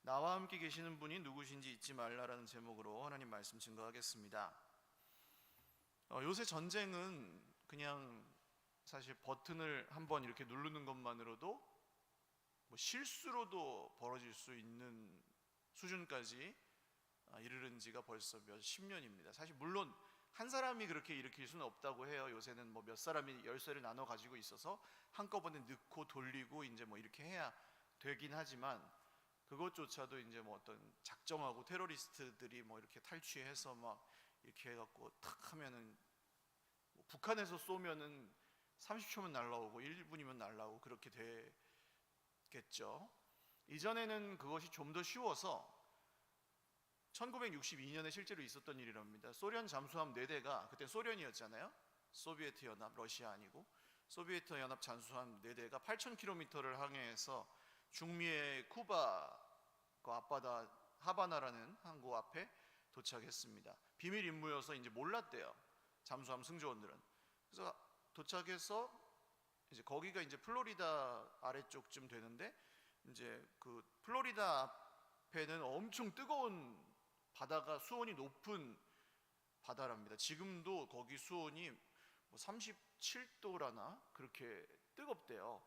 나와 함께 계시는 분이 누구신지 잊지 말라라는 제목으로 하나님 말씀 증거하겠습니다. 요새 전쟁은 그냥 사실 버튼을 한번 이렇게 누르는 것만으로도 실수로도 벌어질 수 있는 수준까지 이르른 지가 벌써 몇십 년입니다. 사실 물론 한 사람이 그렇게 일으킬 수는 없다고 해요. 요새는 몇 사람이 열쇠를 나눠 가지고 있어서 한꺼번에 넣고 돌리고 이제 이렇게 해야 되긴 하지만, 그것조차도 이제 어떤 작정하고 테러리스트들이 이렇게 탈취해서 막 이렇게 해갖고 탁 하면은 북한에서 쏘면은 30초면 날라오고 1분이면 날라오고 그렇게 되겠죠. 이전에는 그것이 좀 더 쉬워서 1962년에 실제로 있었던 일이랍니다. 소련 잠수함 4대가, 그때 소련이었잖아요. 소비에트 연합, 러시아 아니고 소비에트 연합 잠수함 4대가 8,000km를 항해해서 중미의 쿠바 그 앞바다 하바나라는 항구 앞에 도착했습니다. 비밀 임무여서 이제 몰랐대요, 잠수함 승조원들은. 그래서 도착해서 이제 거기가 이제 플로리다 아래쪽쯤 되는데, 이제 그 플로리다 앞에는 엄청 뜨거운 바다가, 수온이 높은 바다랍니다. 지금도 거기 수온이 37도라나 그렇게 뜨겁대요.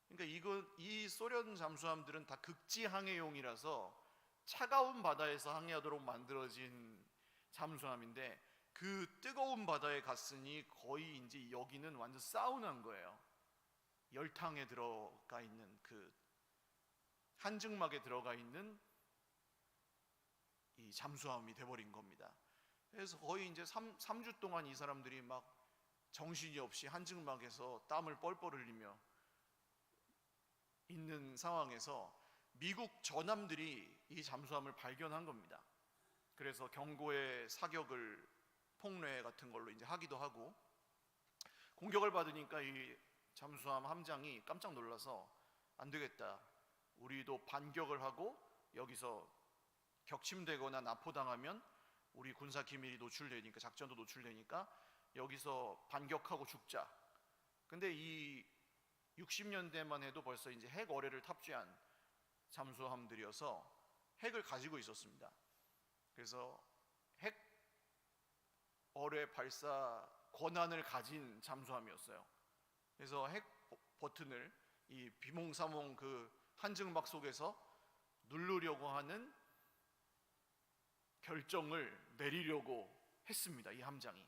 그러니까 이 소련 잠수함들은 다 극지 항해용이라서 차가운 바다에서 항해하도록 만들어진 잠수함인데, 그 뜨거운 바다에 갔으니 거의 이제 여기는 완전 사우나인 거예요. 열탕에 들어가 있는, 그 한증막에 들어가 있는 이 잠수함이 돼버린 겁니다. 그래서 거의 이제 3주 동안 이 사람들이 막 정신이 없이 한증막에서 땀을 뻘뻘 흘리며 있는 상황에서 미국 전함들이 이 잠수함을 발견한 겁니다. 그래서 경고의 사격을 폭뢰 같은 걸로 이제 하기도 하고, 공격을 받으니까 이 잠수함 함장이 깜짝 놀라서 안 되겠다, 우리도 반격을 하고 여기서 격침되거나 납포당하면 우리 군사 기밀이 노출되니까, 작전도 노출되니까 여기서 반격하고 죽자. 근데 이 60년대만 해도 벌써 이제 핵 어뢰를 탑재한 잠수함들이어서 핵을 가지고 있었습니다. 그래서 핵 어뢰 발사 권한을 가진 잠수함이었어요. 그래서 핵 버튼을 이 비몽사몽 그 한증막 속에서 누르려고 하는 결정을 내리려고 했습니다, 이 함장이.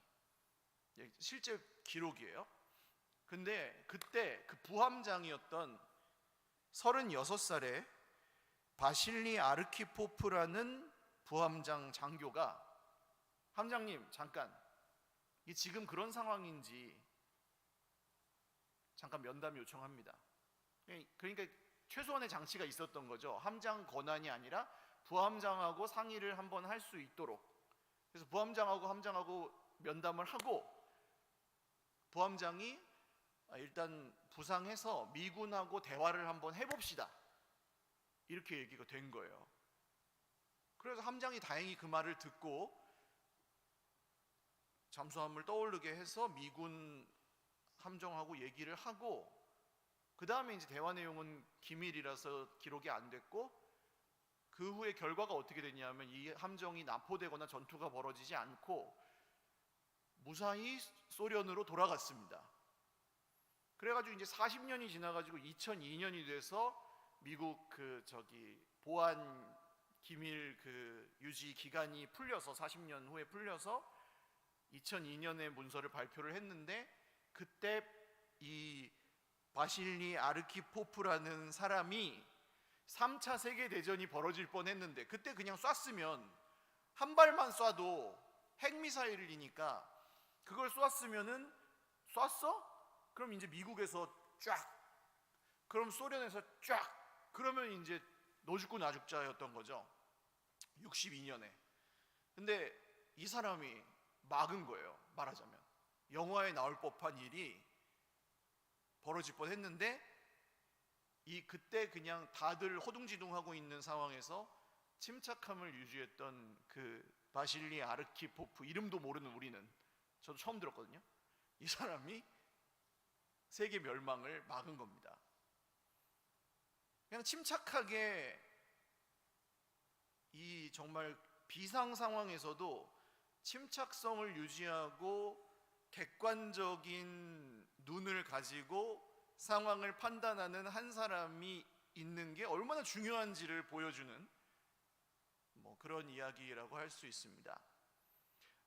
실제 기록이에요. 근데 그때 그 부함장이었던 36살의 바실리 아르키포프라는 부함장 장교가, 함장님 잠깐, 이게 지금 그런 상황인지 잠깐 면담 요청합니다. 그러니까 최소한의 장치가 있었던 거죠. 함장 권한이 아니라 부함장하고 상의를 한번 할 수 있도록. 그래서 부함장하고 함장하고 면담을 하고, 부함장이 일단 부상해서 미군하고 대화를 한번 해봅시다, 이렇게 얘기가 된 거예요. 그래서 함장이 다행히 그 말을 듣고 잠수함을 떠오르게 해서 미군 함정하고 얘기를 하고, 그 다음에 이제 대화 내용은 기밀이라서 기록이 안 됐고, 그 후에 결과가 어떻게 됐냐면 이 함정이 납포되거나 전투가 벌어지지 않고 무사히 소련으로 돌아갔습니다. 그래가지고 이제 40년이 지나가지고 2002년이 돼서 미국 보안 기밀 유지 기간이 풀려서, 40년 후에 풀려서 2002년에 문서를 발표를 했는데, 그때 이 바실리 아르키포프라는 사람이 3차 세계대전이 벌어질 뻔했는데, 그때 그냥 쐈으면, 한 발만 쏴도 핵미사일이니까 그걸 쐈으면은, 쐈어? 그럼 이제 미국에서 쫙, 그럼 소련에서 쫙, 그러면 이제 너 죽고 나 죽자였던 거죠, 62년에. 근데 이 사람이 막은 거예요. 말하자면 영화에 나올 법한 일이 벌어질 뻔했는데, 그때 그냥 다들 허둥지둥하고 있는 상황에서 침착함을 유지했던 그 바실리 아르키포프, 이름도 모르는 우리는, 저도 처음 들었거든요. 이 사람이 세계 멸망을 막은 겁니다. 그냥 침착하게 이 정말 비상 상황에서도 침착성을 유지하고 객관적인 눈을 가지고 상황을 판단하는 한 사람이 있는 게 얼마나 중요한지를 보여주는 그런 이야기라고 할 수 있습니다.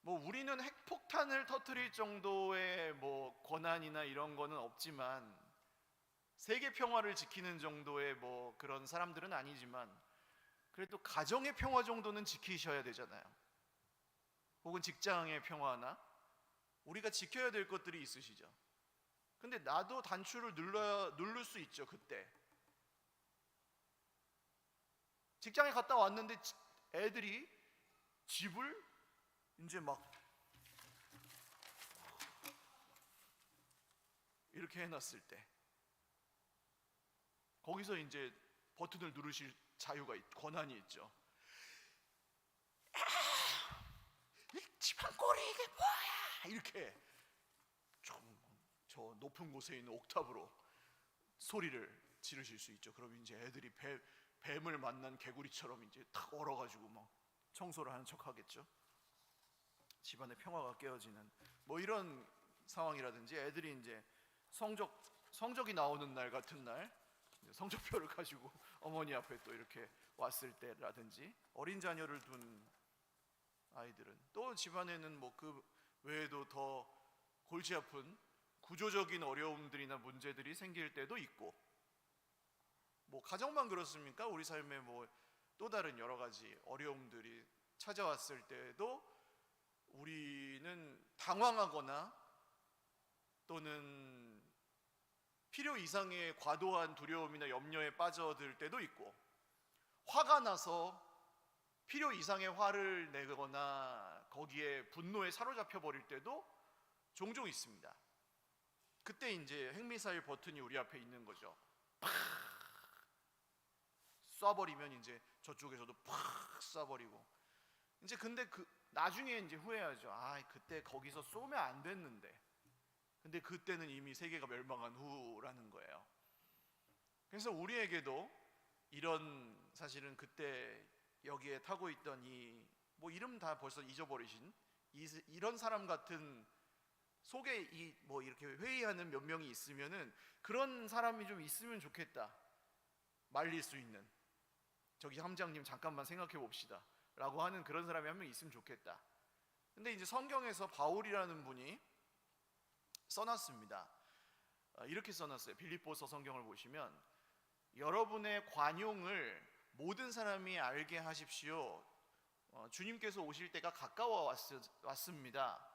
우리는 핵폭탄을 터뜨릴 정도의 권한이나 이런 거는 없지만, 세계 평화를 지키는 정도의 그런 사람들은 아니지만, 그래도 가정의 평화 정도는 지키셔야 되잖아요. 혹은 직장의 평화나 우리가 지켜야 될 것들이 있으시죠. 근데 나도 단추를 누를 수 있죠. 그때 직장에 갔다 왔는데 애들이 집을 이제 막 이렇게 해놨을 때, 거기서 이제 버튼을 누르실 자유가 권한이 있죠. 이 집안 꼴이 이게 뭐야, 이렇게 저 높은 곳에 있는 옥탑으로 소리를 지르실 수 있죠. 그럼 이제 애들이 뱀을 만난 개구리처럼 이제 탁 얼어가지고 막 청소를 하는 척 하겠죠. 집안의 평화가 깨어지는 이런 상황이라든지, 애들이 이제 성적이 나오는 날 같은 날 성적표를 가지고 어머니 앞에 또 이렇게 왔을 때라든지, 어린 자녀를 둔 아이들은 또 집안에는 그 외에도 더 골치 아픈 구조적인 어려움들이나 문제들이 생길 때도 있고, 가정만 그렇습니까? 우리 삶에 또 다른 여러 가지 어려움들이 찾아왔을 때도 우리는 당황하거나 또는 필요 이상의 과도한 두려움이나 염려에 빠져들 때도 있고, 화가 나서 필요 이상의 화를 내거나 거기에 분노에 사로잡혀 버릴 때도 종종 있습니다. 그때 이제 핵미사일 버튼이 우리 앞에 있는 거죠. 팍 쏴버리면 이제 저쪽에서도 팍 쏴버리고, 이제 근데 나중에 이제 후회하죠. 그때 거기서 쏘면 안 됐는데. 근데 그때는 이미 세계가 멸망한 후라는 거예요. 그래서 우리에게도 이런, 사실은 그때 여기에 타고 있던 이름 다 벌써 잊어버리신 이런 사람 같은 속에 이렇게 회의하는 몇 명이 있으면은, 그런 사람이 좀 있으면 좋겠다, 말릴 수 있는, 저기 함장님 잠깐만 생각해 봅시다 라고 하는 그런 사람이 한 명 있으면 좋겠다. 근데 이제 성경에서 바울이라는 분이 써놨습니다. 이렇게 써놨어요. 빌립보서 성경을 보시면, 여러분의 관용을 모든 사람이 알게 하십시오. 주님께서 오실 때가 가까워 왔습니다.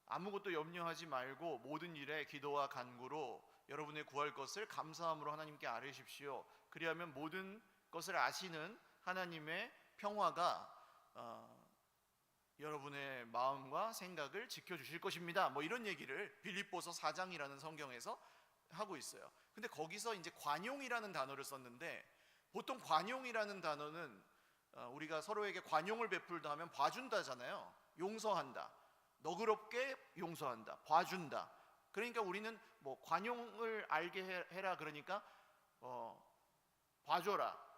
아무것도 염려하지 말고 모든 일에 기도와 간구로 여러분의 구할 것을 감사함으로 하나님께 아뢰십시오. 그리하면 모든 것을 아시는 하나님의 평화가 여러분의 마음과 생각을 지켜주실 것입니다. 이런 얘기를 빌립보서 4장이라는 성경에서 하고 있어요. 근데 거기서 이제 관용이라는 단어를 썼는데, 보통 관용이라는 단어는 우리가 서로에게 관용을 베풀다 하면 봐준다잖아요. 용서한다, 너그럽게 용서한다, 봐준다. 그러니까 우리는 관용을 알게 해라, 그러니까 봐줘라,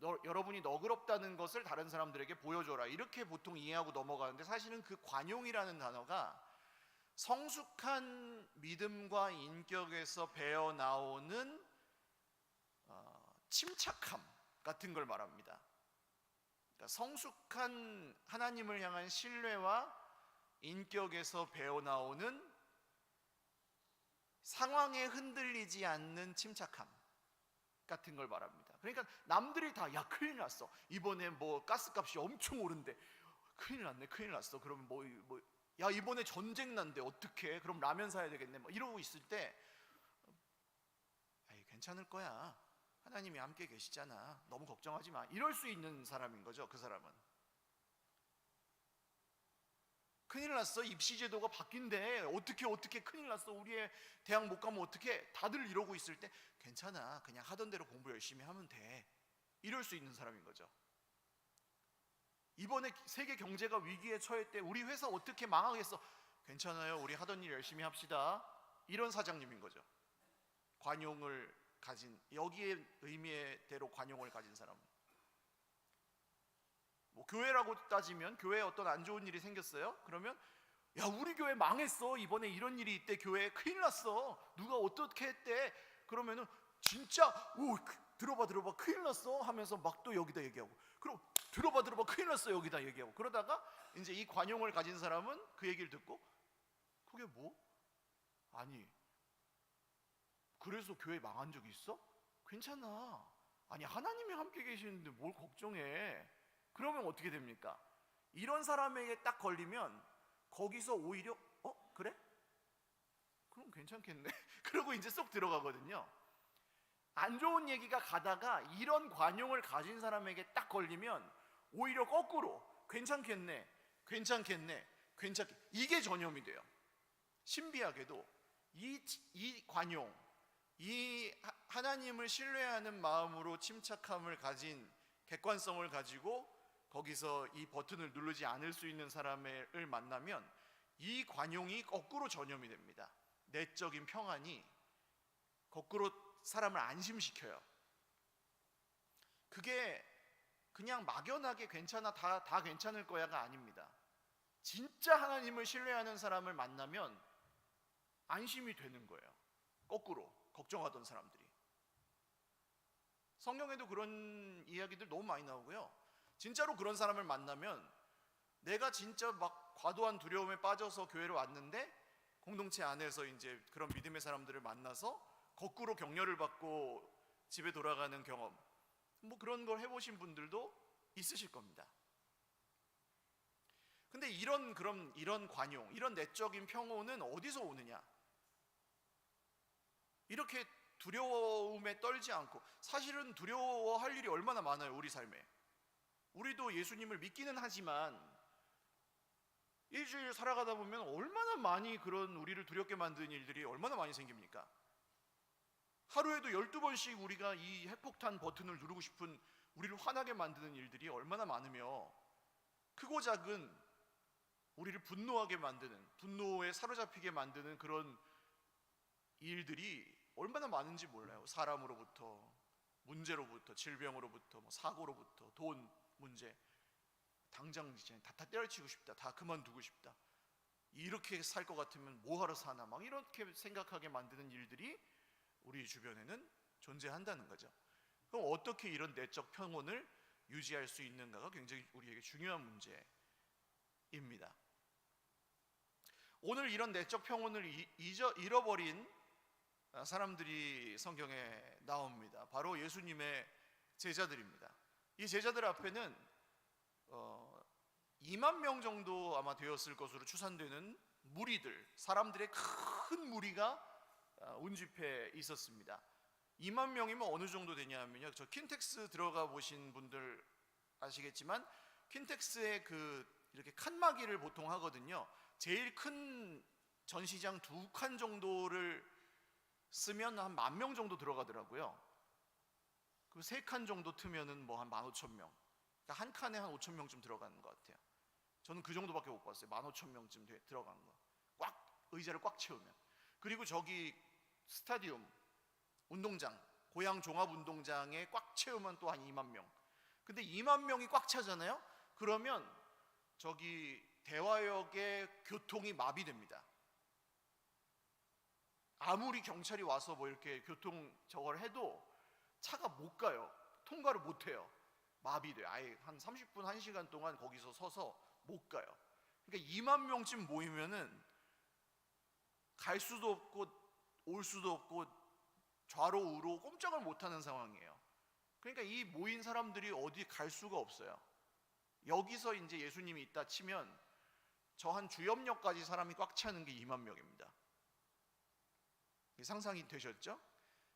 여러분이 너그럽다는 것을 다른 사람들에게 보여줘라, 이렇게 보통 이해하고 넘어가는데, 사실은 그 관용이라는 단어가 성숙한 믿음과 인격에서 배어나오는 침착함 같은 걸 말합니다. 그러니까 성숙한 하나님을 향한 신뢰와 인격에서 배어나오는 상황에 흔들리지 않는 침착함 같은 걸 말합니다. 그러니까 남들이 다 큰일 났어, 이번에 가스값이 엄청 오른대, 큰일 났네, 큰일 났어, 그러면 야 이번에 전쟁 난대, 어떡해, 그럼 라면 사야 되겠네, 이러고 있을 때 괜찮을 거야, 하나님이 함께 계시잖아, 너무 걱정하지 마, 이럴 수 있는 사람인 거죠. 그 사람은 큰일 났어, 입시제도가 바뀐대, 어떻게 큰일 났어, 우리의 대학 못 가면 어떡해, 다들 이러고 있을 때 괜찮아, 그냥 하던 대로 공부 열심히 하면 돼, 이럴 수 있는 사람인 거죠. 이번에 세계 경제가 위기에 처했대, 우리 회사 어떻게 망하겠어, 괜찮아요, 우리 하던 일 열심히 합시다, 이런 사장님인 거죠. 관용을 가진, 여기에 의미대로 관용을 가진 사람. 뭐 교회라고 따지면 교회에 어떤 안 좋은 일이 생겼어요. 그러면 야, 우리 교회 망했어. 이번에 이런 일이 있대. 교회에 큰일 났어. 누가 어떻게 했대. 그러면은 진짜 들어봐 큰일 났어 하면서 막 또 여기다 얘기하고, 그럼 들어봐 큰일 났어 여기다 얘기하고, 그러다가 이제 이 관용을 가진 사람은 그 얘기를 듣고 그게 뭐? 아니 그래서 교회 망한 적 있어? 괜찮아. 아니 하나님이 함께 계시는데 뭘 걱정해. 그러면 어떻게 됩니까? 이런 사람에게 딱 걸리면 거기서 오히려 그래? 그럼 괜찮겠네. 그러고 이제 쏙 들어가거든요. 안 좋은 얘기가 가다가 이런 관용을 가진 사람에게 딱 걸리면 오히려 거꾸로 괜찮겠네 이게 전염이 돼요. 신비하게도 이 관용, 이 하나님을 신뢰하는 마음으로 침착함을 가진, 객관성을 가지고 거기서 이 버튼을 누르지 않을 수 있는 사람을 만나면 이 관용이 거꾸로 전염이 됩니다. 내적인 평안이 거꾸로 사람을 안심시켜요. 그게 그냥 막연하게 괜찮아, 다 괜찮을 거야가 아닙니다. 진짜 하나님을 신뢰하는 사람을 만나면 안심이 되는 거예요. 거꾸로 걱정하던 사람들이. 성경에도 그런 이야기들 너무 많이 나오고요. 진짜로 그런 사람을 만나면 내가 진짜 막 과도한 두려움에 빠져서 교회로 왔는데 공동체 안에서 이제 그런 믿음의 사람들을 만나서 거꾸로 격려를 받고 집에 돌아가는 경험, 뭐 그런 걸 해보신 분들도 있으실 겁니다. 근데 이런 관용, 이런 내적인 평온은 어디서 오느냐? 이렇게 두려움에 떨지 않고, 사실은 두려워할 일이 얼마나 많아요, 우리 삶에. 우리도 예수님을 믿기는 하지만 일주일 살아가다 보면 얼마나 많이 그런 우리를 두렵게 만드는 일들이 얼마나 많이 생깁니까? 하루에도 12번씩 우리가 이 핵폭탄 버튼을 누르고 싶은, 우리를 화나게 만드는 일들이 얼마나 많으며, 크고 작은 우리를 분노하게 만드는, 분노에 사로잡히게 만드는 그런 일들이 얼마나 많은지 몰라요. 사람으로부터, 문제로부터, 질병으로부터, 사고로부터, 돈 문제, 당장 이제 다 때려치우고 싶다, 다 그만두고 싶다, 이렇게 살 것 같으면 뭐하러 사나, 막 이렇게 생각하게 만드는 일들이 우리 주변에는 존재한다는 거죠. 그럼 어떻게 이런 내적 평온을 유지할 수 있는가가 굉장히 우리에게 중요한 문제입니다. 오늘 이런 내적 평온을 잃어버린 사람들이 성경에 나옵니다. 바로 예수님의 제자들입니다. 이 제자들 앞에는 2만 명 정도 아마 되었을 것으로 추산되는 무리들, 사람들의 큰 무리가 운집해 있었습니다. 2만 명이면 어느 정도 되냐면요, 저 킨텍스 들어가 보신 분들 아시겠지만 킨텍스에 이렇게 칸막이를 보통 하거든요. 제일 큰 전시장 2칸 정도를 쓰면 한 10,000명 정도 들어가더라고요. 그 3칸 정도 트면은 뭐 한 15,000명. 그러니까 한 칸에 한 5,000명쯤 들어가는 것 같아요. 저는 그 정도밖에 못 봤어요. 15,000명쯤 들어간 거. 의자를 꽉 채우면. 그리고 저기 스타디움, 운동장, 고양 종합운동장에 꽉 채우면 또 한 2만 명. 근데 2만 명이 꽉 차잖아요? 그러면 저기 대화역의 교통이 마비됩니다. 아무리 경찰이 와서 뭐 이렇게 교통 저걸 해도 차가 못 가요. 통과를 못 해요. 마비돼요. 아예 한 30분, 1시간 동안 거기서 서서 못 가요. 그러니까 2만 명쯤 모이면은 갈 수도 없고 올 수도 없고 좌로 우로 꼼짝을 못하는 상황이에요. 그러니까 이 모인 사람들이 어디 갈 수가 없어요. 여기서 이제 예수님이 있다 치면 저 한 주염역까지 사람이 꽉 차는 게 2만 명입니다. 상상이 되셨죠?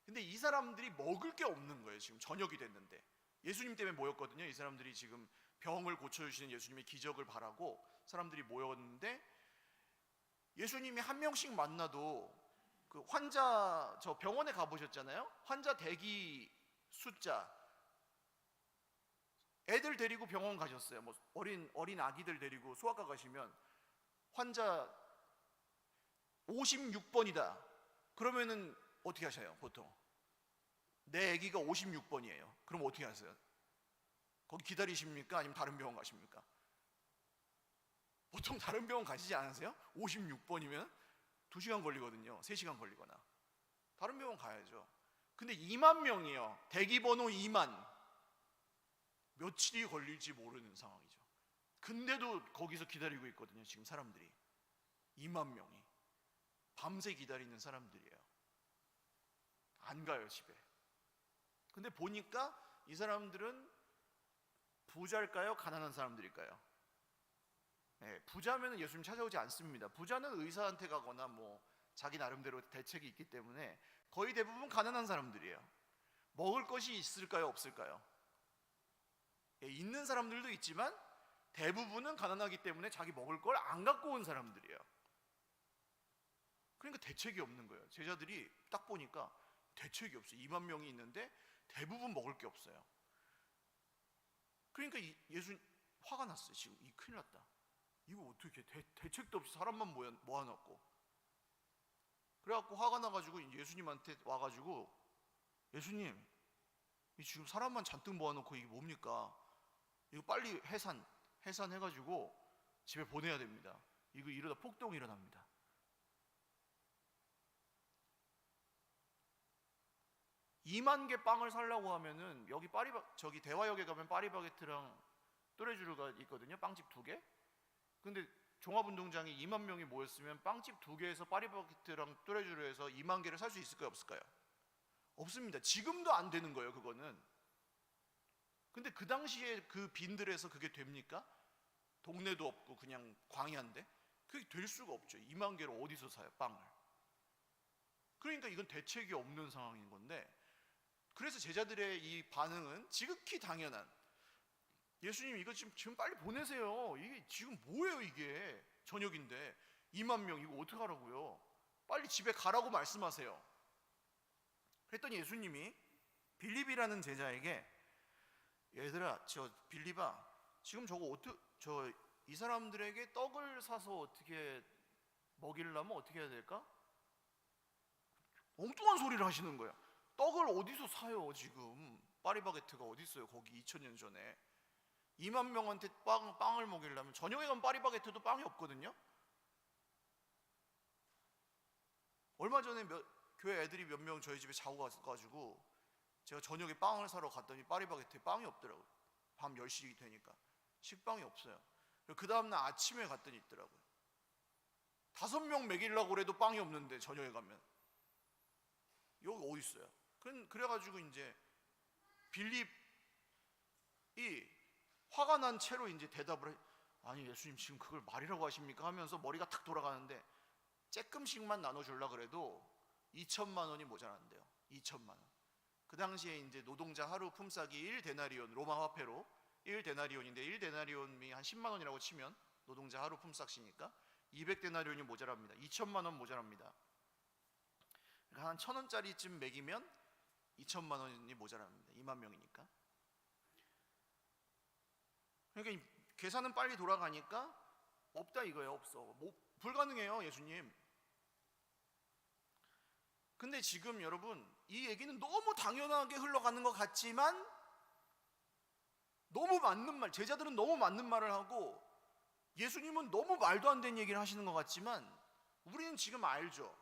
근데 이 사람들이 먹을 게 없는 거예요. 지금 저녁이 됐는데 예수님 때문에 모였거든요. 이 사람들이 지금 병을 고쳐주시는 예수님의 기적을 바라고 사람들이 모였는데, 예수님이 한 명씩 만나도 그 환자, 저 병원에 가보셨잖아요. 환자 대기 숫자, 애들 데리고 병원 가셨어요. 뭐 어린 아기들 데리고 소아과 가시면 환자 56번이다 그러면은 어떻게 하셔요? 보통 내 아기가 56번이에요. 그럼 어떻게 하세요? 거기 기다리십니까? 아니면 다른 병원 가십니까? 보통 다른 병원 가시지 않으세요? 56번이면 2시간 걸리거든요. 3시간 걸리거나. 다른 병원 가야죠. 근데 2만 명이요. 대기번호 2만. 며칠이 걸릴지 모르는 상황이죠. 근데도 거기서 기다리고 있거든요. 지금 사람들이 2만 명이 밤새 기다리는 사람들이에요. 안 가요 집에. 근데 보니까 이 사람들은 부자일까요? 가난한 사람들일까요? 네, 부자면 예수님 찾아오지 않습니다. 부자는 의사한테 가거나 뭐 자기 나름대로 대책이 있기 때문에 거의 대부분 가난한 사람들이에요. 먹을 것이 있을까요? 없을까요? 예, 있는 사람들도 있지만 대부분은 가난하기 때문에 자기 먹을 걸 안 갖고 온 사람들이에요. 그러니까 대책이 없는 거예요. 제자들이 딱 보니까 대책이 없어요. 2만 명이 있는데 대부분 먹을 게 없어요. 그러니까 예수 화가 났어요. 지금 이 큰일 났다. 이거 어떻게 대책도 없이 사람만 모아놓고. 그래갖고 화가 나가지고 예수님한테 와가지고 예수님, 이 지금 사람만 잔뜩 모아놓고 이게 뭡니까? 이거 빨리 해산해가지고 집에 보내야 됩니다. 이거 이러다 폭동이 일어납니다. (2만 개) 빵을 살려고 하면은 여기 저기 대화역에 가면 파리바게트랑 뚜레쥬르가 있거든요. 빵집 2개. 근데 종합운동장에 2만 명이 모였으면 빵집 2개에서 파리바게트랑 뚜레쥬르에서 2만 개를 살 수 있을까요? 없을까요? 없습니다. 지금도 안 되는 거예요. 그거는. 근데 그 당시에 그 빈들에서 그게 됩니까? 동네도 없고 그냥 광야인데 그게 될 수가 없죠. 2만 개를 어디서 사요? 빵을. 그러니까 이건 대책이 없는 상황인 건데, 그래서 제자들의 이 반응은 지극히 당연한, 예수님 이거 지금 빨리 보내세요. 이게 지금 뭐예요? 이게 저녁인데 2만 명 이거 어떡하라고요? 빨리 집에 가라고 말씀하세요. 그랬더니 예수님이 빌립이라는 제자에게, 얘들아, 빌립아, 지금 이 사람들에게 떡을 사서 어떻게 먹이려면 어떻게 해야 될까? 엉뚱한 소리를 하시는 거예요. 떡을 어디서 사요? 지금 파리바게트가 어디 있어요? 거기 2000년 전에 2만 명한테 빵을 먹이려면, 저녁에 가면 파리바게트도 빵이 없거든요. 얼마 전에 교회 애들이 몇 명 저희 집에 자고 가가지고 제가 저녁에 빵을 사러 갔더니 파리바게트에 빵이 없더라고요. 밤 10시 되니까 식빵이 없어요. 그 다음날 아침에 갔더니 있더라고요. 5명 먹이려고 그래도 빵이 없는데 저녁에 가면 여기 어디 있어요? 그래가지고 이제 빌립이 화가 난 채로 이제 대답을 해. 아니 예수님 지금 그걸 말이라고 하십니까? 하면서 머리가 탁 돌아가는데, 조금씩만 나눠주려고 그래도 2천만 원이 모자란대요. 2천만 원. 그 당시에 이제 노동자 하루 품삯이 1데나리온, 로마 화폐로 1데나리온인데 1데나리온이 한 10만 원이라고 치면 노동자 하루 품삯이니까 200데나리온이 모자랍니다. 2천만 원 모자랍니다. 그러니까 한 1,000원짜리쯤 매기면 2천만 원이 모자랍니다. 2만 명이니까. 그러니까 계산은 빨리 돌아가니까 없다 이거예요. 없어. 불가능해요, 예수님. 근데 지금 여러분, 이 얘기는 너무 당연하게 흘러가는 것 같지만 너무 맞는 말, 제자들은 너무 맞는 말을 하고 예수님은 너무 말도 안 되는 얘기를 하시는 것 같지만, 우리는 지금 알죠.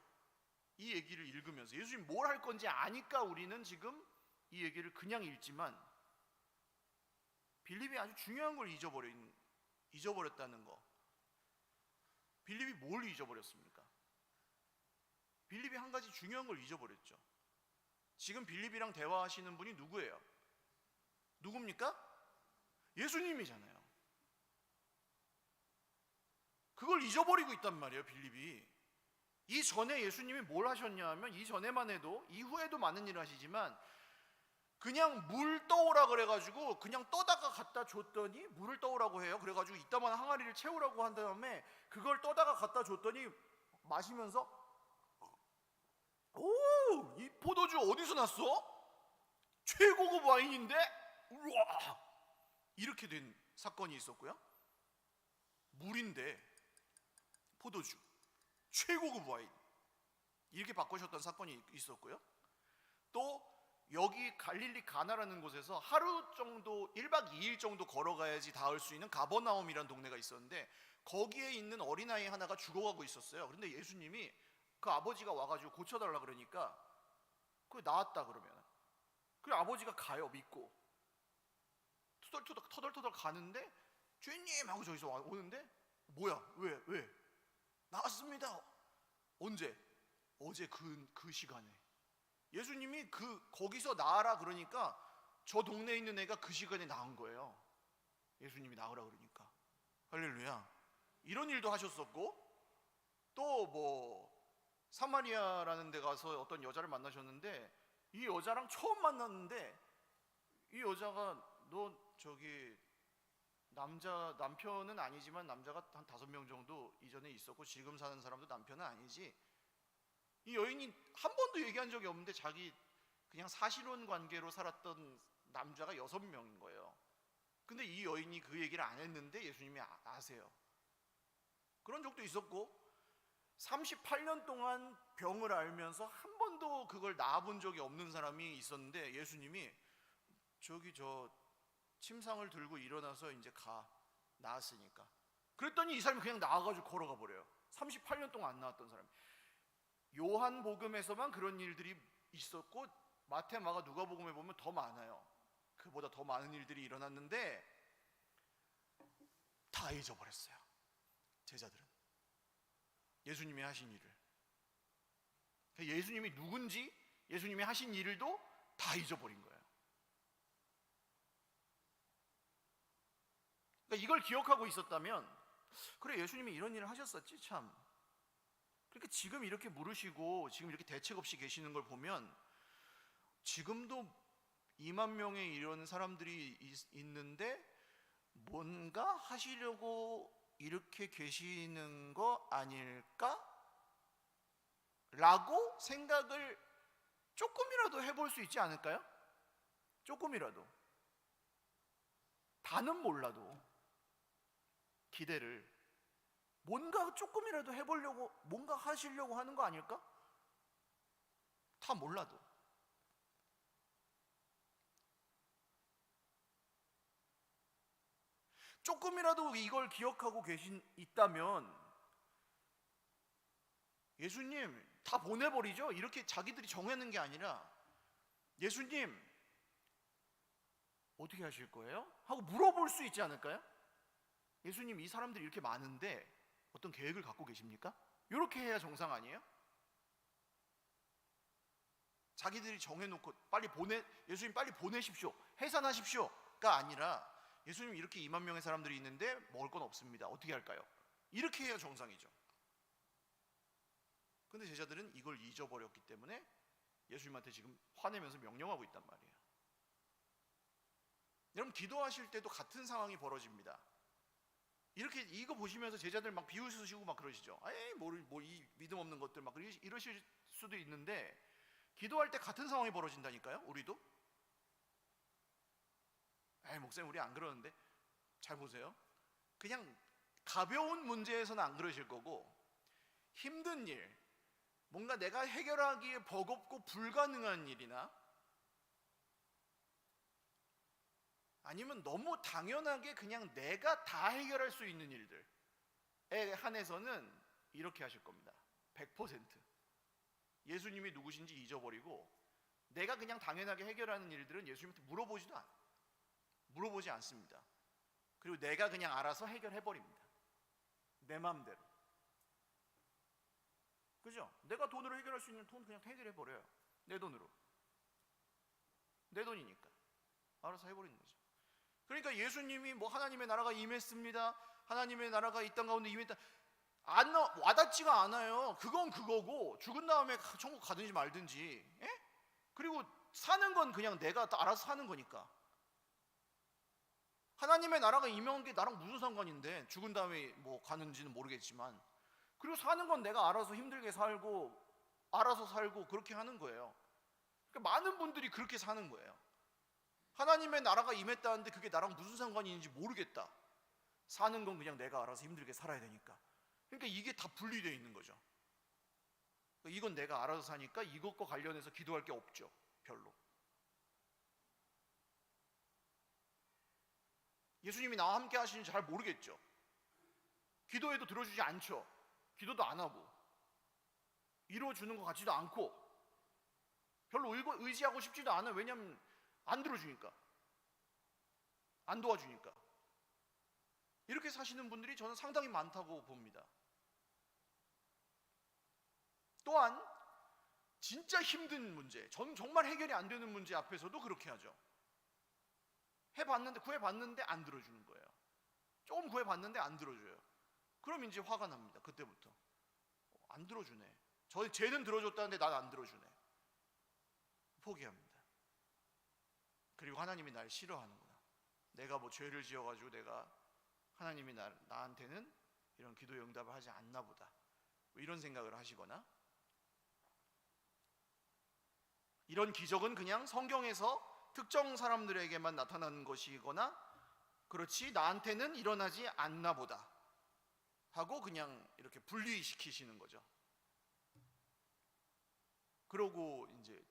이 얘기를 읽으면서 예수님 뭘 할 건지 아니까 우리는 지금 이 얘기를 그냥 읽지만, 빌립이 아주 중요한 걸 잊어버렸다는 거. 빌립이 뭘 잊어버렸습니까? 빌립이 한 가지 중요한 걸 잊어버렸죠. 지금 빌립이랑 대화하시는 분이 누구예요? 누굽니까? 예수님이잖아요. 그걸 잊어버리고 있단 말이에요, 빌립이. 이전에 예수님이 뭘 하셨냐 하면, 이전에만 해도, 이후에도 많은 일을 하시지만 그냥 물 떠오라 그래가지고 그냥 떠다가 갖다 줬더니, 물을 떠오라고 해요. 그래가지고 이따만 항아리를 채우라고 한 다음에 그걸 떠다가 갖다 줬더니 마시면서, 오, 이 포도주 어디서 났어? 최고급 와인인데? 우와! 이렇게 된 사건이 있었고요. 물인데 포도주, 최고급 와인, 이렇게 바꾸셨던 사건이 있었고요. 또 여기 갈릴리 가나라는 곳에서 하루 정도 1박 2일 정도 걸어가야지 닿을 수 있는 가버나움이라는 동네가 있었는데 거기에 있는 어린아이 하나가 죽어가고 있었어요. 그런데 예수님이 그 아버지가 와가지고 고쳐달라 그러니까 그 나았다 그러면 그 아버지가 가요. 믿고 터덜터덜 가는데 주인님 하고 저기서 오는데 뭐야 왜 나왔습니다. 언제? 어제 그 시간에 예수님이 거기서 나으라 그러니까 저 동네에 있는 애가 그 시간에 나은 거예요. 예수님이 나으라 그러니까. 할렐루야. 이런 일도 하셨었고 또 뭐 사마리아라는 데 가서 어떤 여자를 만나셨는데 이 여자랑 처음 만났는데 이 여자가 너 저기 남편은 아니지만 남자가 한 5명 정도 이전에 있었고 지금 사는 사람도 남편은 아니지. 이 여인이 한 번도 얘기한 적이 없는데 자기 그냥 사실혼 관계로 살았던 남자가 6명인 거예요. 근데 이 여인이 그 얘기를 안 했는데 예수님이 아세요. 그런 적도 있었고 38년 동안 병을 앓면서 한 번도 그걸 나아본 적이 없는 사람이 있었는데 예수님이 저기 저 침상을 들고 일어나서 이제 나았으니까. 그랬더니 이 사람이 그냥 나와가지고 걸어가 버려요. 38년 동안 안 나왔던 사람이. 요한복음에서만 그런 일들이 있었고 마태, 마가, 누가복음에 보면 더 많아요. 그보다 더 많은 일들이 일어났는데 다 잊어버렸어요. 제자들은 예수님이 하신 일을, 예수님이 누군지 예수님이 하신 일도 다 잊어버린 거예요. 그러니까 이걸 기억하고 있었다면 그래 예수님이 이런 일을 하셨었지 참. 그렇게 지금 이렇게 물으시고 지금 이렇게 대책 없이 계시는 걸 보면 지금도 2만 명의 이런 사람들이 있는데 뭔가 하시려고 이렇게 계시는 거 아닐까? 라고 생각을 조금이라도 해볼 수 있지 않을까요? 조금이라도. 다는 몰라도 기대를 뭔가 조금이라도 해보려고 뭔가 하시려고 하는 거 아닐까? 다 몰라도. 조금이라도 이걸 기억하고 있다면 예수님 다 보내버리죠. 이렇게 자기들이 정하는 게 아니라 예수님 어떻게 하실 거예요? 하고 물어볼 수 있지 않을까요? 예수님 이 사람들이 이렇게 많은데 어떤 계획을 갖고 계십니까? 이렇게 해야 정상 아니에요? 자기들이 정해놓고 예수님 빨리 보내십시오, 해산하십시오가 아니라 예수님 이렇게 2만 명의 사람들이 있는데 먹을 건 없습니다. 어떻게 할까요? 이렇게 해야 정상이죠. 근데 제자들은 이걸 잊어버렸기 때문에 예수님한테 지금 화내면서 명령하고 있단 말이에요. 여러분 기도하실 때도 같은 상황이 벌어집니다. 이렇게 이거 보시면서 제자들 막 비웃으시고 막 그러시죠. 에이 이 믿음 없는 것들 막 이러실 수도 있는데 기도할 때 같은 상황이 벌어진다니까요. 우리도. 에이 목사님 우리 안 그러는데. 잘 보세요. 그냥 가벼운 문제에서는 안 그러실 거고 힘든 일, 뭔가 내가 해결하기에 버겁고 불가능한 일이나 아니면 너무 당연하게 그냥 내가 다 해결할 수 있는 일들에 한해서는 이렇게 하실 겁니다. 100% 예수님이 누구신지 잊어버리고 내가 그냥 당연하게 해결하는 일들은 예수님한테 물어보지 않습니다. 그리고 내가 그냥 알아서 해결해버립니다. 내 마음대로. 그죠? 내가 돈으로 해결할 수 있는 돈 그냥 해결해버려요. 내 돈으로. 내 돈이니까 알아서 해버리는 거죠. 그러니까 예수님이 뭐 하나님의 나라가 임했습니다, 하나님의 나라가 이 땅 가운데 임했다, 와닿지가 않아요. 그건 그거고 죽은 다음에 천국 가든지 말든지. 예? 그리고 사는 건 그냥 내가 알아서 사는 거니까. 하나님의 나라가 임한 게 나랑 무슨 상관인데, 죽은 다음에 뭐 가는지는 모르겠지만. 그리고 사는 건 내가 알아서 힘들게 살고 알아서 살고 그렇게 하는 거예요. 그러니까 많은 분들이 그렇게 사는 거예요. 하나님의 나라가 임했다는데 그게 나랑 무슨 상관이 있는지 모르겠다. 사는 건 그냥 내가 알아서 힘들게 살아야 되니까. 그러니까 이게 다 분리되어 있는 거죠. 이건 내가 알아서 사니까 이것과 관련해서 기도할 게 없죠. 별로. 예수님이 나와 함께 하시는지 잘 모르겠죠. 기도해도 들어주지 않죠. 기도도 안 하고 이루어주는 것 같지도 않고 별로 의지하고 싶지도 않아요. 왜냐하면 안 들어주니까, 안 도와주니까. 이렇게 사시는 분들이 저는 상당히 많다고 봅니다. 또한 진짜 힘든 문제, 저는 정말 해결이 안 되는 문제 앞에서도 그렇게 하죠. 구해봤는데 안 들어주는 거예요. 조금 구해봤는데 안 들어줘요. 그럼 이제 화가 납니다. 그때부터 안 들어주네. 쟤는 들어줬다는데 난 안 들어주네. 포기합니다. 그리고 하나님이 날 싫어하는구나. 내가 뭐 죄를 지어가지고 하나님이 나한테는 이런 기도의 응답을 하지 않나 보다, 뭐 이런 생각을 하시거나, 이런 기적은 그냥 성경에서 특정 사람들에게만 나타나는 것이거나, 그렇지 나한테는 일어나지 않나 보다 하고 그냥 이렇게 분리시키시는 거죠. 그러고 이제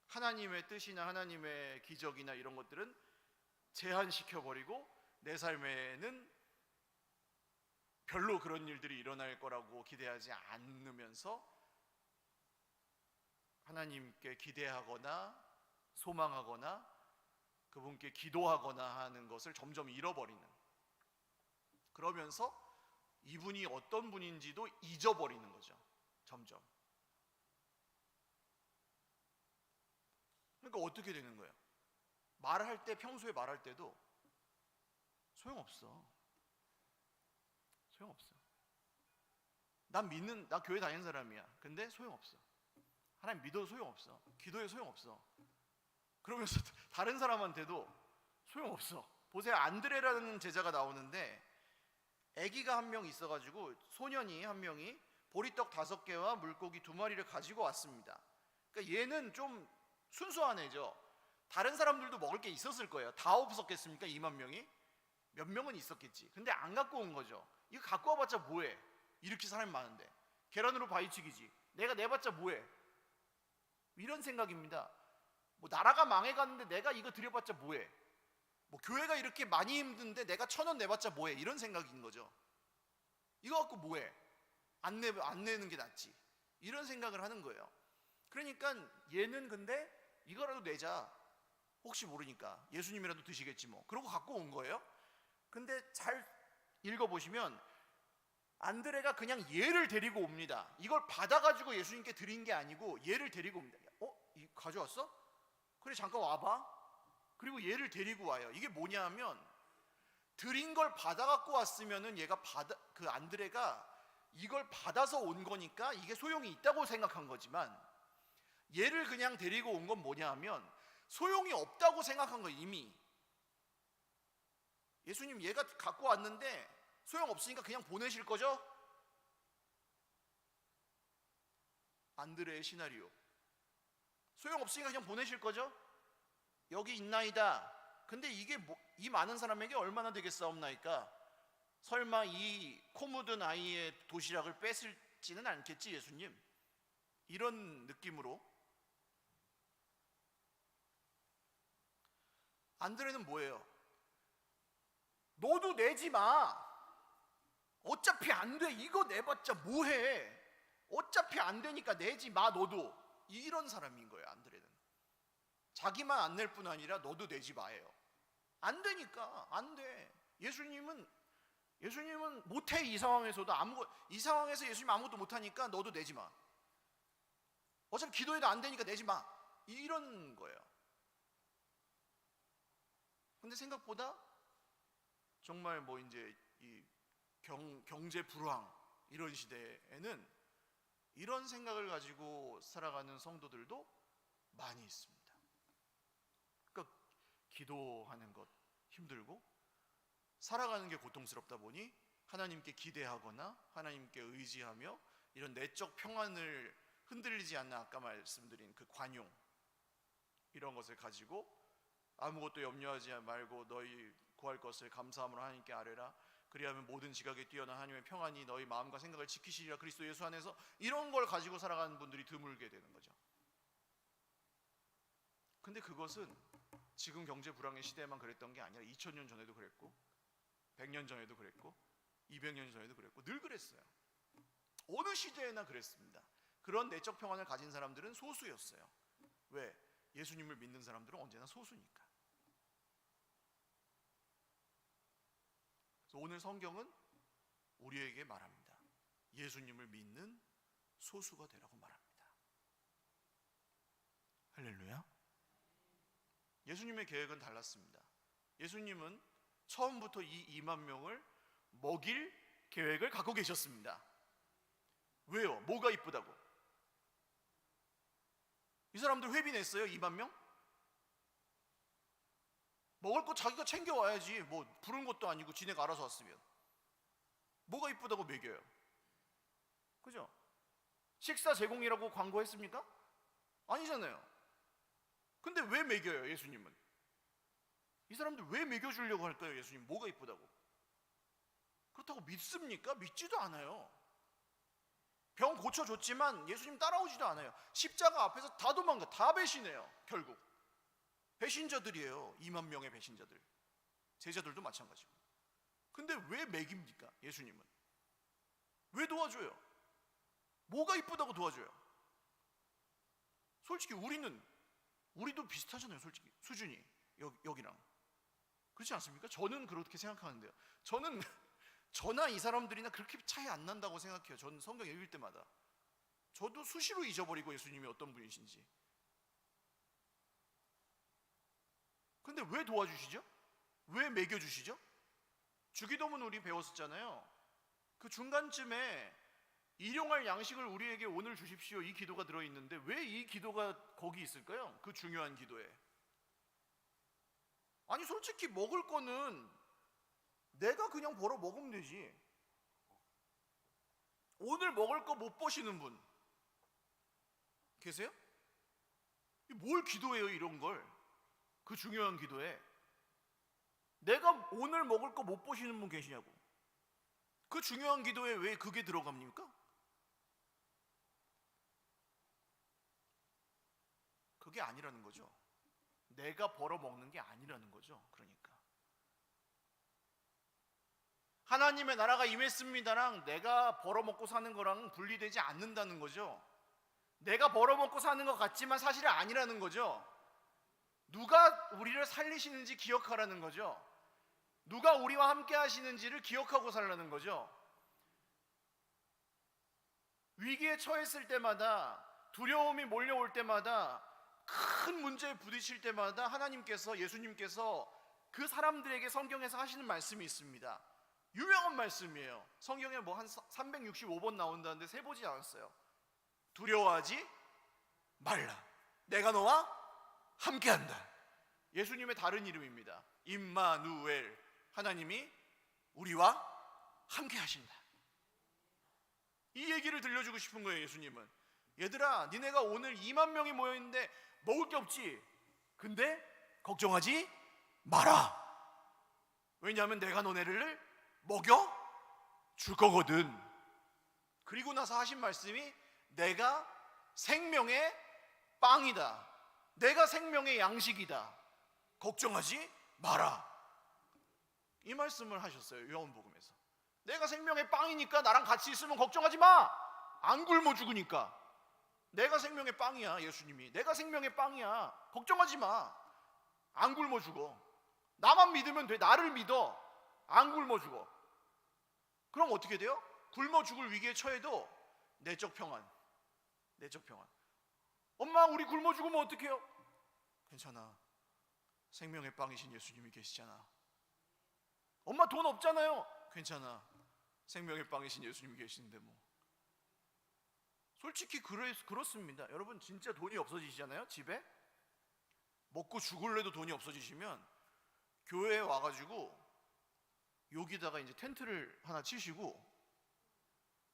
하나님의 뜻이나 하나님의 기적이나 이런 것들은 제한시켜버리고 내 삶에는 별로 그런 일들이 일어날 거라고 기대하지 않으면서 하나님께 기대하거나 소망하거나 그분께 기도하거나 하는 것을 점점 잃어버리는, 그러면서 이분이 어떤 분인지도 잊어버리는 거죠. 점점. 그러니까 어떻게 되는 거예요? 평소에 말할 때도 소용없어. 나 교회 다니는 사람이야. 근데 소용없어. 하나님 믿어도 소용없어. 기도해 소용없어. 그러면서 다른 사람한테도 소용없어. 보세요, 안드레라는 제자가 나오는데 아기가 한 명 있어가지고 소년이 한 명이 보리떡 5개와 물고기 2마리를 가지고 왔습니다. 그러니까 얘는 좀 순수한 애죠. 다른 사람들도 먹을 게 있었을 거예요. 다 없었겠습니까? 2만 명이? 몇 명은 있었겠지. 근데 안 갖고 온 거죠. 이거 갖고 와봤자 뭐해? 이렇게 사람이 많은데 계란으로 바위치기지. 내가 내봤자 뭐해? 이런 생각입니다. 뭐 나라가 망해갔는데 내가 이거 드려봤자 뭐해? 뭐 교회가 이렇게 많이 힘든데 내가 1,000원 내봤자 뭐해? 이런 생각인 거죠. 이거 갖고 뭐해? 안 내는 게 낫지. 이런 생각을 하는 거예요. 그러니까 얘는 근데 이거라도 내자. 혹시 모르니까 예수님이라도 드시겠지 뭐. 그러고 갖고 온 거예요. 근데 잘 읽어보시면 안드레가 그냥 얘를 데리고 옵니다. 이걸 받아가지고 예수님께 드린 게 아니고 얘를 데리고 옵니다. 가져왔어? 그래 잠깐 와봐. 그리고 얘를 데리고 와요. 이게 뭐냐 하면 드린 걸 받아갖고 왔으면은 그 안드레가 이걸 받아서 온 거니까 이게 소용이 있다고 생각한 거지만, 얘를 그냥 데리고 온 건 뭐냐 하면 소용이 없다고 생각한 거예요. 이미 예수님 얘가 갖고 왔는데 소용없으니까 그냥 보내실 거죠? 안드레의 시나리오. 소용없으니까 그냥 보내실 거죠? 여기 있나이다. 근데 이게 이 많은 사람에게 얼마나 되겠사옵나이까? 설마 이 코 묻은 아이의 도시락을 뺏을지는 않겠지 예수님? 이런 느낌으로 안드레는 뭐예요? 너도 내지 마. 어차피 안 돼. 이거 내봤자 뭐해? 어차피 안 되니까 내지 마 너도. 이런 사람인 거예요. 안드레는 자기만 안 낼 뿐 아니라 너도 내지 마예요. 안 되니까 안 돼. 예수님은 못해. 이 상황에서도 이 상황에서 예수님 아무것도 못하니까 너도 내지 마. 어차피 기도해도 안 되니까 내지 마. 이런 거예요. 근데 생각보다 정말 뭐 이제 이 경제 불황 이런 시대에는 이런 생각을 가지고 살아가는 성도들도 많이 있습니다. 그러니까 기도하는 것 힘들고 살아가는 게 고통스럽다 보니 하나님께 기대하거나 하나님께 의지하며 이런 내적 평안을 흔들리지 않는 아까 말씀드린 그 관용, 이런 것을 가지고 아무것도 염려하지 말고 너희 구할 것을 감사함으로 하나님께 아뢰라. 그리하면 모든 지각에 뛰어난 하나님의 평안이 너희 마음과 생각을 지키시리라. 그리스도 예수 안에서. 이런 걸 가지고 살아가는 분들이 드물게 되는 거죠. 근데 그것은 지금 경제 불황의 시대에만 그랬던 게 아니라 2000년 전에도 그랬고 100년 전에도 그랬고 200년 전에도 그랬고 늘 그랬어요. 어느 시대에나 그랬습니다. 그런 내적 평안을 가진 사람들은 소수였어요. 왜? 예수님을 믿는 사람들은 언제나 소수니까. 그래서 오늘 성경은 우리에게 말합니다. 예수님을 믿는 소수가 되라고 말합니다. 할렐루야. 예수님의 계획은 달랐습니다. 예수님은 처음부터 이 2만 명을 먹일 계획을 갖고 계셨습니다. 왜요? 뭐가 이쁘다고? 이 사람들 회비 냈어요? 2만 명? 먹을 거 자기가 챙겨와야지. 뭐 부른 것도 아니고 지네가 알아서 왔으면. 뭐가 이쁘다고 먹여요? 그죠? 식사 제공이라고 광고했습니까? 아니잖아요. 근데 왜 먹여요, 예수님은? 이 사람들 왜 먹여주려고 할까요, 예수님? 뭐가 이쁘다고? 그렇다고 믿습니까? 믿지도 않아요. 병 고쳐줬지만 예수님 따라오지도 않아요. 십자가 앞에서 다 도망가, 다 배신해요. 결국 배신자들이에요. 2만 명의 배신자들. 제자들도 마찬가지고. 근데 왜 먹입니까, 예수님은? 왜 도와줘요? 뭐가 이쁘다고 도와줘요? 솔직히 우리도 비슷하잖아요. 솔직히 수준이 여기랑 그렇지 않습니까? 저는 그렇게 생각하는데요. 저는 저나 이 사람들이나 그렇게 차이 안 난다고 생각해요. 저는 성경 읽을 때마다 저도 수시로 잊어버리고 예수님이 어떤 분이신지. 근데 왜 도와주시죠? 왜 먹여주시죠? 주기도문 우리 배웠었잖아요. 그 중간쯤에 일용할 양식을 우리에게 오늘 주십시오, 이 기도가 들어있는데 왜 이 기도가 거기 있을까요? 그 중요한 기도에. 아니 솔직히 먹을 거는 내가 그냥 벌어 먹으면 되지. 오늘 먹을 거 못 버시는 분 계세요? 뭘 기도해요, 이런 걸? 그 중요한 기도에 내가 오늘 먹을 거 못 버시는 분 계시냐고. 그 중요한 기도에 왜 그게 들어갑니까? 그게 아니라는 거죠. 내가 벌어 먹는 게 아니라는 거죠. 그러니까 하나님의 나라가 임했습니다랑 내가 벌어먹고 사는 거랑 분리되지 않는다는 거죠. 내가 벌어먹고 사는 것 같지만 사실은 아니라는 거죠. 누가 우리를 살리시는지 기억하라는 거죠. 누가 우리와 함께 하시는지를 기억하고 살라는 거죠. 위기에 처했을 때마다, 두려움이 몰려올 때마다, 큰 문제에 부딪힐 때마다 하나님께서, 예수님께서 그 사람들에게 성경에서 하시는 말씀이 있습니다. 유명한 말씀이에요. 성경에 뭐 한 365번 나온다는데 세보지 않았어요. 두려워하지 말라. 내가 너와 함께한다. 예수님의 다른 이름입니다. 임마누엘. 하나님이 우리와 함께 하신다. 이 얘기를 들려주고 싶은 거예요, 예수님은. 얘들아, 니네가 오늘 2만 명이 모여있는데 먹을 게 없지. 근데 걱정하지 마라. 왜냐하면 내가 너네를 먹여 줄 거거든. 그리고 나서 하신 말씀이 내가 생명의 빵이다. 내가 생명의 양식이다. 걱정하지 마라. 이 말씀을 하셨어요, 요한복음에서. 내가 생명의 빵이니까 나랑 같이 있으면 걱정하지 마. 안 굶어 죽으니까. 내가 생명의 빵이야, 예수님이. 내가 생명의 빵이야. 걱정하지 마. 안 굶어 죽어. 나만 믿으면 돼. 나를 믿어. 안 굶어 죽어. 그럼 어떻게 돼요? 굶어 죽을 위기에 처해도 내적 평안. 내적 평안. 엄마, 우리 굶어 죽으면 어떡해요? 괜찮아. 생명의 빵이신 예수님이 계시잖아. 엄마, 돈 없잖아요. 괜찮아. 생명의 빵이신 예수님이 계시는데 뭐. 솔직히 그렇습니다. 여러분, 진짜 돈이 없어지시잖아요, 집에. 먹고 죽을래도 돈이 없어지시면 교회에 와가지고 여기다가 이제 텐트를 하나 치시고,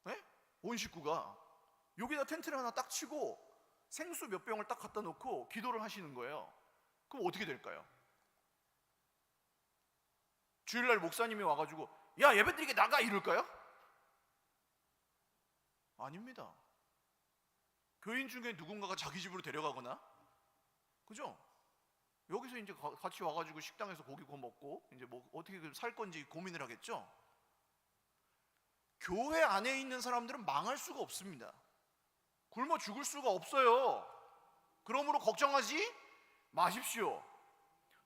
네? 온 식구가 여기다 텐트를 하나 딱 치고 생수 몇 병을 딱 갖다 놓고 기도를 하시는 거예요. 그럼 어떻게 될까요? 주일날 목사님이 와가지고 야, 예배드리게 나가, 이럴까요? 아닙니다. 교인 중에 누군가가 자기 집으로 데려가거나, 그죠? 여기서 이제 같이 와가지고 식당에서 고기 구워 먹고 이제 뭐 어떻게 살 건지 고민을 하겠죠. 교회 안에 있는 사람들은 망할 수가 없습니다. 굶어 죽을 수가 없어요. 그러므로 걱정하지 마십시오.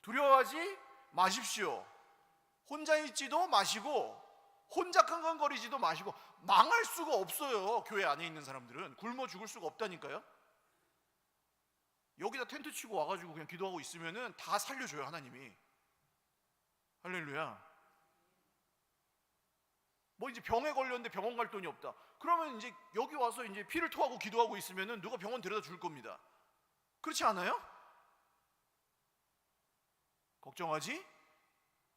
두려워하지 마십시오. 혼자 있지도 마시고 혼자 끙끙거리지도 마시고. 망할 수가 없어요. 교회 안에 있는 사람들은 굶어 죽을 수가 없다니까요. 여기다 텐트 치고 와가지고 그냥 기도하고 있으면은 다 살려줘요, 하나님이. 할렐루야. 뭐 이제 병에 걸렸는데 병원 갈 돈이 없다. 그러면 이제 여기 와서 이제 피를 토하고 기도하고 있으면은 누가 병원 데려다 줄 겁니다. 그렇지 않아요? 걱정하지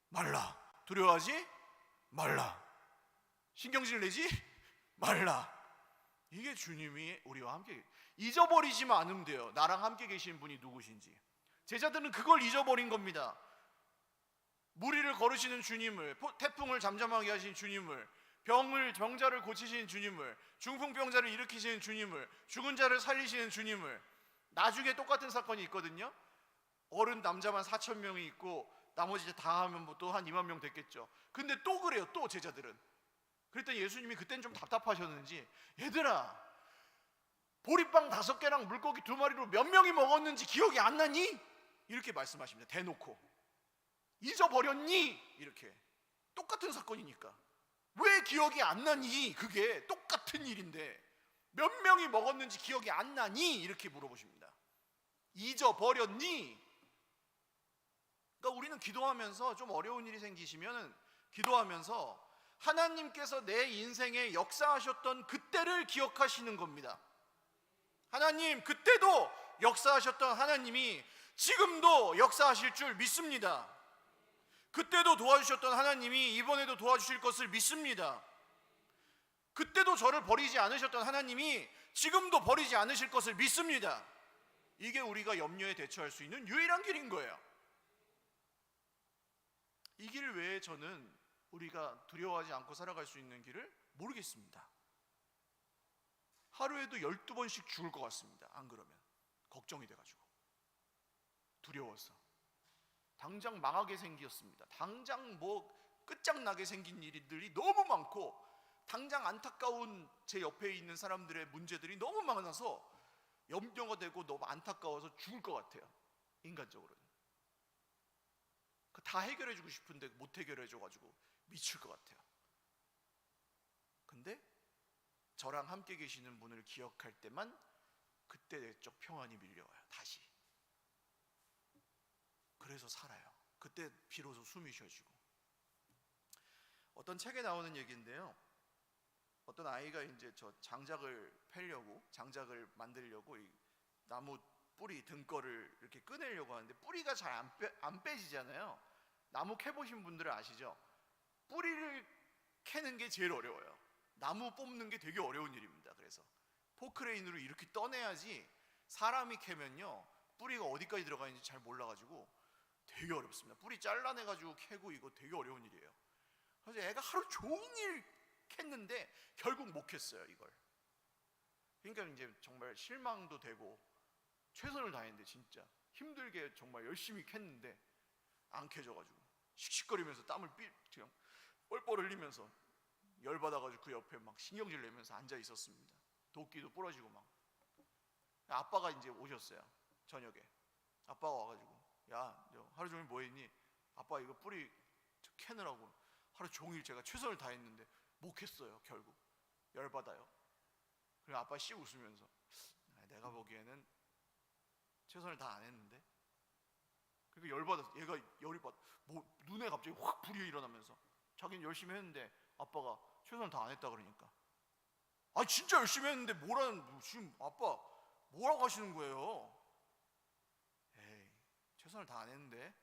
말라. 두려워하지 말라. 신경질 내지 말라. 이게 주님이 우리와 함께, 잊어버리지만 않으면 돼요. 나랑 함께 계신 분이 누구신지. 제자들은 그걸 잊어버린 겁니다. 무리를 걸으시는 주님을, 태풍을 잠잠하게 하신 주님을, 병자를 고치시는 주님을, 중풍병자를 일으키시는 주님을, 죽은 자를 살리시는 주님을. 나중에 똑같은 사건이 있거든요. 어른 남자만 4,000명이 있고 나머지 다 하면 뭐 또 한 2만 명 됐겠죠. 근데 또 그래요, 또 제자들은. 그랬더니 예수님이 그땐 좀 답답하셨는지, 얘들아, 보리빵 5개랑 물고기 2마리로 몇 명이 먹었는지 기억이 안 나니? 이렇게 말씀하십니다. 대놓고. 잊어버렸니? 이렇게. 똑같은 사건이니까 왜 기억이 안 나니? 그게 똑같은 일인데 몇 명이 먹었는지 기억이 안 나니? 이렇게 물어보십니다. 잊어버렸니? 그러니까 우리는 기도하면서 좀 어려운 일이 생기시면 기도하면서 하나님께서 내 인생에 역사하셨던 그때를 기억하시는 겁니다. 하나님, 그때도 역사하셨던 하나님이 지금도 역사하실 줄 믿습니다. 그때도 도와주셨던 하나님이 이번에도 도와주실 것을 믿습니다. 그때도 저를 버리지 않으셨던 하나님이 지금도 버리지 않으실 것을 믿습니다. 이게 우리가 염려에 대처할 수 있는 유일한 길인 거예요. 이 길 외에 저는 우리가 두려워하지 않고 살아갈 수 있는 길을 모르겠습니다. 하루에도 12번씩 죽을 것 같습니다. 안 그러면 걱정이 돼가지고, 두려워서. 당장 망하게 생겼습니다. 당장 뭐 끝장나게 생긴 일들이 너무 많고, 당장 안타까운 제 옆에 있는 사람들의 문제들이 너무 많아서 염려가 되고 너무 안타까워서 죽을 것 같아요. 인간적으로는 다 해결해주고 싶은데 못 해결해줘가지고 미칠 것 같아요. 근데 저랑 함께 계시는 분을 기억할 때만 그때 내적 평안이 밀려와요. 다시. 그래서 살아요. 그때 비로소 숨이 쉬어지고. 어떤 책에 나오는 얘기인데요, 어떤 아이가 이제 저 장작을 패려고, 장작을 만들려고 이 나무 뿌리 등거를 이렇게 꺼내려고 하는데 뿌리가 잘 안 빼지잖아요. 나무 캐보신 분들은 아시죠? 뿌리를 캐는 게 제일 어려워요. 나무 뽑는 게 되게 어려운 일입니다. 그래서 포크레인으로 이렇게 떠내야지, 사람이 캐면요 뿌리가 어디까지 들어가 있는지 잘 몰라가지고 되게 어렵습니다. 뿌리 잘라내가지고 캐고 이거 되게 어려운 일이에요. 그래서 애가 하루 종일 캤는데 결국 못 캤어요, 이걸. 그러니까 이제 정말 실망도 되고 최선을 다했는데 진짜 힘들게 정말 열심히 캤는데 안 캐져가지고 씩씩거리면서 땀을 그냥 뻘뻘 흘리면서 열받아가지고 그 옆에 막 신경질 내면서 앉아 있었습니다. 도끼도 부러지고 막. 아빠가 이제 오셨어요, 저녁에. 아빠가 와가지고, 야, 너 하루 종일 뭐 했니? 아빠 이거 뿌리 캐느라고 하루 종일 제가 최선을 다했는데 못 캤어요. 결국 열받아요. 그리고 아빠 씩 웃으면서, 내가 보기에는 최선을 다 안 했는데. 그러니까 열받아서, 얘가 열이 받아, 뭐 눈에 갑자기 확 불이 일어나면서 자기는 열심히 했는데 아빠가 최선을 다 안 했다 그러니까, 아 진짜 열심히 했는데 지금 아빠 뭐라고 하시는 거예요? 에이, 최선을 다 안 했는데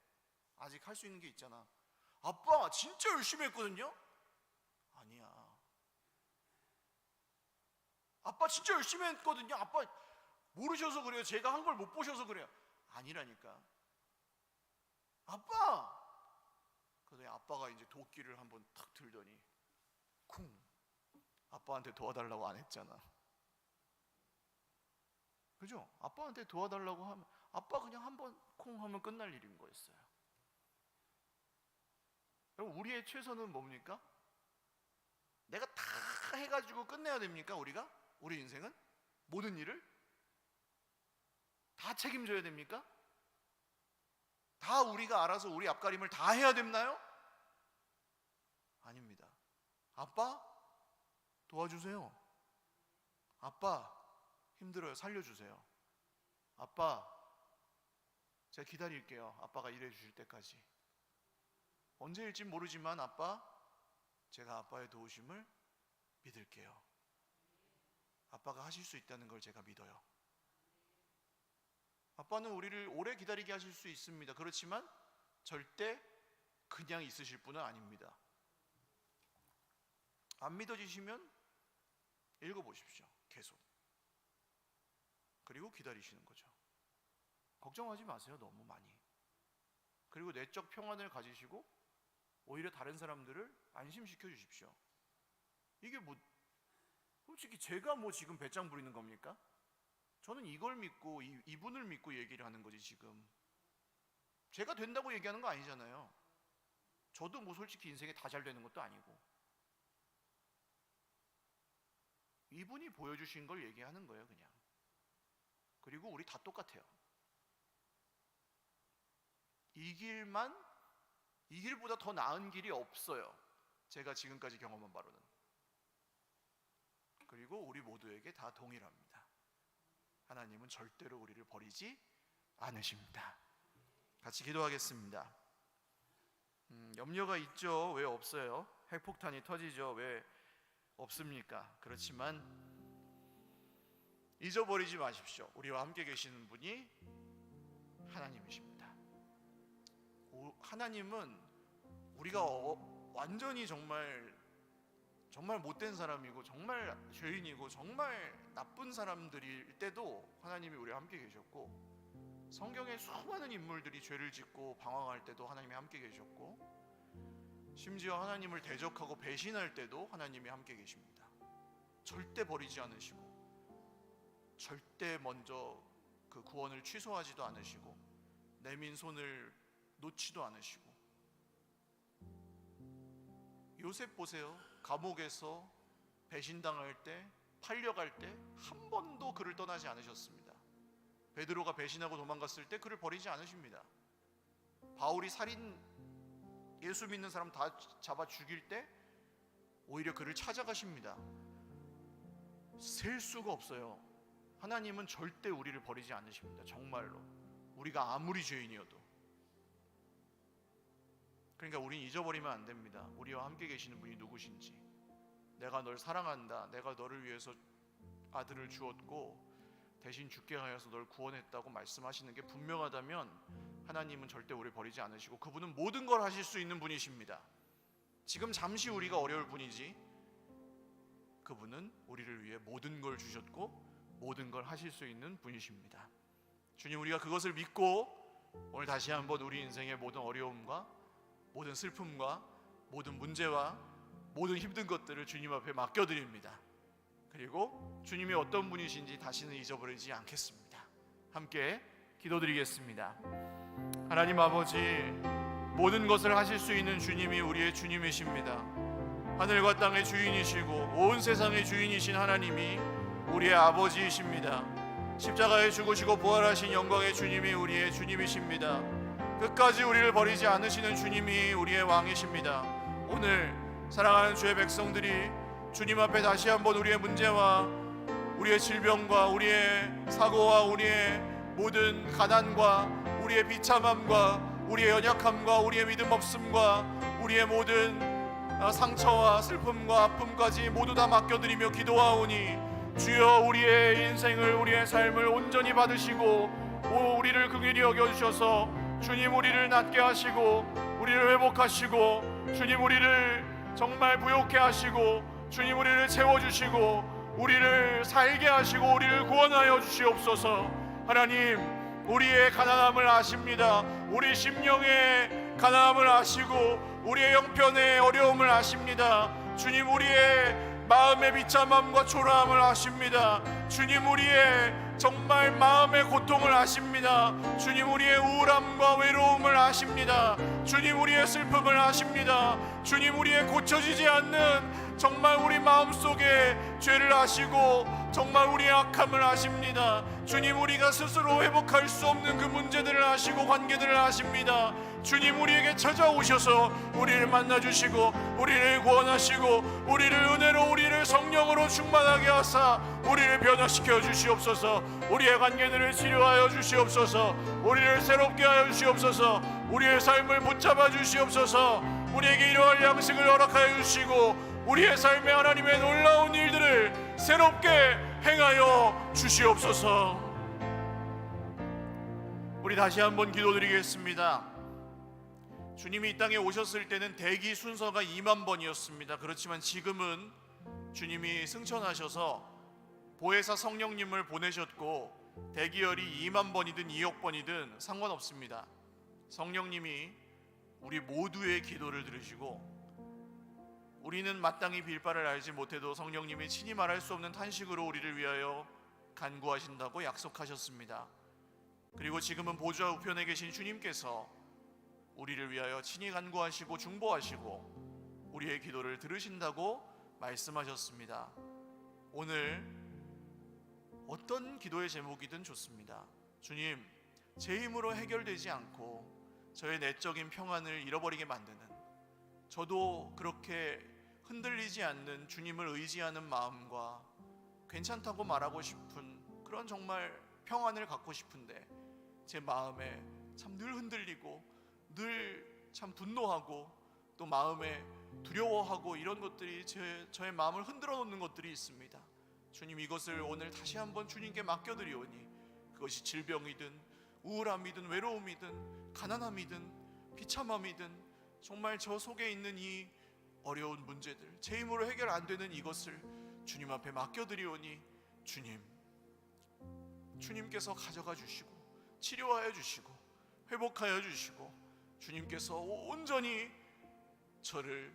아직 할 수 있는 게 있잖아. 아빠 진짜 열심히 했거든요? 아니야. 아빠 진짜 열심히 했거든요. 아빠 모르셔서 그래요. 제가 한 걸 못 보셔서 그래요. 아니라니까. 아빠! 그래서 아빠가 이제 도끼를 한번 탁 들더니 쿵! 아빠한테 도와달라고 안 했잖아. 그죠? 아빠한테 도와달라고 하면 아빠 그냥 한번 콩 하면 끝날 일인 거였어요. 여러분, 우리의 최선은 뭡니까? 내가 다 해가지고 끝내야 됩니까? 우리 인생은? 모든 일을? 다 책임져야 됩니까? 다 우리가 알아서 우리 앞가림을 다 해야 됐나요? 아닙니다. 아빠 도와주세요. 아빠 힘들어요. 살려주세요. 아빠 제가 기다릴게요. 아빠가 일해 주실 때까지. 언제일지 모르지만 아빠, 제가 아빠의 도우심을 믿을게요. 아빠가 하실 수 있다는 걸 제가 믿어요. 아빠는 우리를 오래 기다리게 하실 수 있습니다. 그렇지만 절대 그냥 있으실 분은 아닙니다. 안 믿어지시면 읽어보십시오. 계속. 그리고 기다리시는 거죠. 걱정하지 마세요. 너무 많이. 그리고 내적 평안을 가지시고 오히려 다른 사람들을 안심시켜 주십시오. 이게 솔직히 제가 지금 배짱 부리는 겁니까? 저는 이걸 믿고 이분을 믿고 얘기를 하는 거지. 지금 제가 된다고 얘기하는 거 아니잖아요. 저도 솔직히 인생에 다 잘 되는 것도 아니고, 이분이 보여주신 걸 얘기하는 거예요, 그냥. 그리고 우리 다 똑같아요. 이 길보다 더 나은 길이 없어요. 제가 지금까지 경험한 바로는. 그리고 우리 모두에게 다 동일합니다. 하나님은 절대로 우리를 버리지 않으십니다. 같이 기도하겠습니다. 염려가 있죠. 왜 없어요? 핵폭탄이 터지죠. 왜 없습니까? 그렇지만 잊어버리지 마십시오. 우리와 함께 계시는 분이 하나님이십니다. 하나님은 우리가 완전히 정말 못된 사람이고 정말 죄인이고 정말 나쁜 사람들일 때도 하나님이 우리와 함께 계셨고, 성경의 수많은 인물들이 죄를 짓고 방황할 때도 하나님이 함께 계셨고, 심지어 하나님을 대적하고 배신할 때도 하나님이 함께 계십니다. 절대 버리지 않으시고, 절대 먼저 그 구원을 취소하지도 않으시고, 내민 손을 놓지도 않으시고. 요셉 보세요. 감옥에서 배신당할 때, 팔려갈 때 한 번도 그를 떠나지 않으셨습니다. 베드로가 배신하고 도망갔을 때 그를 버리지 않으십니다. 바울이 예수 믿는 사람 다 잡아 죽일 때 오히려 그를 찾아가십니다. 셀 수가 없어요. 하나님은 절대 우리를 버리지 않으십니다. 정말로. 우리가 아무리 죄인이어도. 그러니까 우린 잊어버리면 안 됩니다. 우리와 함께 계시는 분이 누구신지. 내가 널 사랑한다. 내가 너를 위해서 아들을 주었고 대신 죽게 하여서 널 구원했다고 말씀하시는 게 분명하다면 하나님은 절대 우리를 버리지 않으시고, 그분은 모든 걸 하실 수 있는 분이십니다. 지금 잠시 우리가 어려울 뿐이지 그분은 우리를 위해 모든 걸 주셨고 모든 걸 하실 수 있는 분이십니다. 주님, 우리가 그것을 믿고 오늘 다시 한번 우리 인생의 모든 어려움과 모든 슬픔과 모든 문제와 모든 힘든 것들을 주님 앞에 맡겨드립니다. 그리고 주님이 어떤 분이신지 다시는 잊어버리지 않겠습니다. 함께 기도드리겠습니다. 하나님 아버지, 모든 것을 하실 수 있는 주님이 우리의 주님이십니다. 하늘과 땅의 주인이시고 온 세상의 주인이신 하나님이 우리의 아버지이십니다. 십자가에 죽으시고 부활하신 영광의 주님이 우리의 주님이십니다. 끝까지 우리를 버리지 않으시는 주님이 우리의 왕이십니다. 오늘 사랑하는 주의 백성들이 주님 앞에 다시 한번 우리의 문제와 우리의 질병과 우리의 사고와 우리의 모든 가난과 우리의 비참함과 우리의 연약함과 우리의 믿음 없음과 우리의 모든 상처와 슬픔과 아픔까지 모두 다 맡겨드리며 기도하오니, 주여 우리의 인생을, 우리의 삶을 온전히 받으시고 우리를 긍휼히 여겨주셔서 주님 우리를 낫게 하시고 우리를 회복하시고 주님 우리를 정말 부욕해 하시고 주님 우리를 채워주시고 우리를 살게 하시고 우리를 구원하여 주시옵소서. 하나님, 우리의 가난함을 아십니다. 우리 심령의 가난함을 아시고 우리의 형편의 어려움을 아십니다. 주님, 우리의 마음의 비참함과 초라함을 아십니다. 주님, 우리의 정말 마음의 고통을 아십니다. 주님, 우리의 우울함과 외로움을 아십니다. 주님, 우리의 슬픔을 아십니다. 주님, 우리의 고쳐지지 않는 정말 우리 마음속에 죄를 아시고 정말 우리의 악함을 아십니다. 주님, 우리가 스스로 회복할 수 없는 그 문제들을 아시고 관계들을 아십니다. 주님, 우리에게 찾아오셔서 우리를 만나주시고 우리를 구원하시고 우리를 은혜로 우리를 성령으로 충만하게 하사 우리를 변화시켜 주시옵소서. 우리의 관계들을 치료하여 주시옵소서. 우리를 새롭게 하여 주시옵소서. 우리의 삶을 붙잡아 주시옵소서. 우리에게 이러한 양식을 허락하여 주시고 우리의 삶에 하나님의 놀라운 일들을 새롭게 행하여 주시옵소서. 우리 다시 한번 기도드리겠습니다. 주님이 이 땅에 오셨을 때는 대기 순서가 2만 번이었습니다. 그렇지만 지금은 주님이 승천하셔서 보혜사 성령님을 보내셨고 대기열이 2만 번이든 2억 번이든 상관없습니다. 성령님이 우리 모두의 기도를 들으시고 우리는 마땅히 빌 바를 알지 못해도 성령님이 친히 말할 수 없는 탄식으로 우리를 위하여 간구하신다고 약속하셨습니다. 그리고 지금은 보좌 우편에 계신 주님께서 우리를 위하여 친히 간구하시고 중보하시고 우리의 기도를 들으신다고 말씀하셨습니다. 오늘 어떤 기도의 제목이든 좋습니다. 주님, 제 힘으로 해결되지 않고 저의 내적인 평안을 잃어버리게 만드는, 저도 그렇게 흔들리지 않는 주님을 의지하는 마음과 괜찮다고 말하고 싶은 그런 정말 평안을 갖고 싶은데 제 마음에 참 늘 흔들리고 늘 참 분노하고 또 마음에 두려워하고 이런 것들이 저의 마음을 흔들어 놓는 것들이 있습니다. 주님, 이것을 오늘 다시 한번 주님께 맡겨드리오니 그것이 질병이든 우울함이든 외로움이든 가난함이든 비참함이든 정말 저 속에 있는 이 어려운 문제들, 제 힘으로 해결 안 되는 이것을 주님 앞에 맡겨드리오니 주님께서 가져가 주시고 치료하여 주시고 회복하여 주시고 주님께서 온전히 저를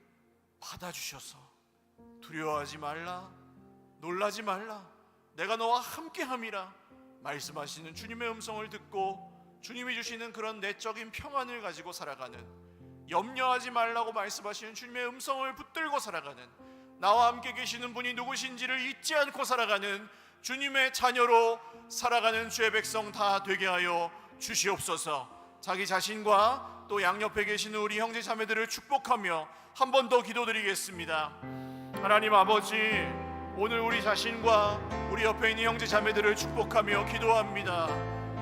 받아주셔서 두려워하지 말라, 놀라지 말라, 내가 너와 함께함이라 말씀하시는 주님의 음성을 듣고 주님이 주시는 그런 내적인 평안을 가지고 살아가는, 염려하지 말라고 말씀하시는 주님의 음성을 붙들고 살아가는, 나와 함께 계시는 분이 누구신지를 잊지 않고 살아가는 주님의 자녀로 살아가는 주의 백성 다 되게 하여 주시옵소서. 자기 자신과 또 양옆에 계시는 우리 형제 자매들을 축복하며 한 번 더 기도드리겠습니다. 하나님 아버지, 오늘 우리 자신과 우리 옆에 있는 형제 자매들을 축복하며 기도합니다.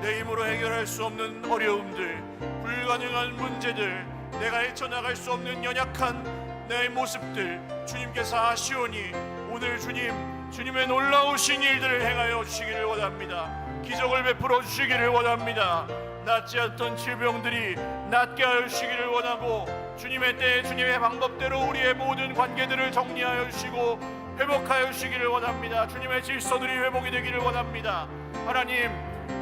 내 힘으로 해결할 수 없는 어려움들, 불가능한 문제들, 내가 헤쳐나갈 수 없는 연약한 내 모습들 주님께서 아시오니 오늘 주님의 놀라우신 일들을 행하여 주시기를 원합니다. 기적을 베풀어 주시기를 원합니다. 낫지 않던 질병들이 낫게 하여 주시기를 원하고 주님의 때에 주님의 방법대로 우리의 모든 관계들을 정리하여 주시고 회복하여 주시기를 원합니다. 주님의 질서들이 회복이 되기를 원합니다. 하나님,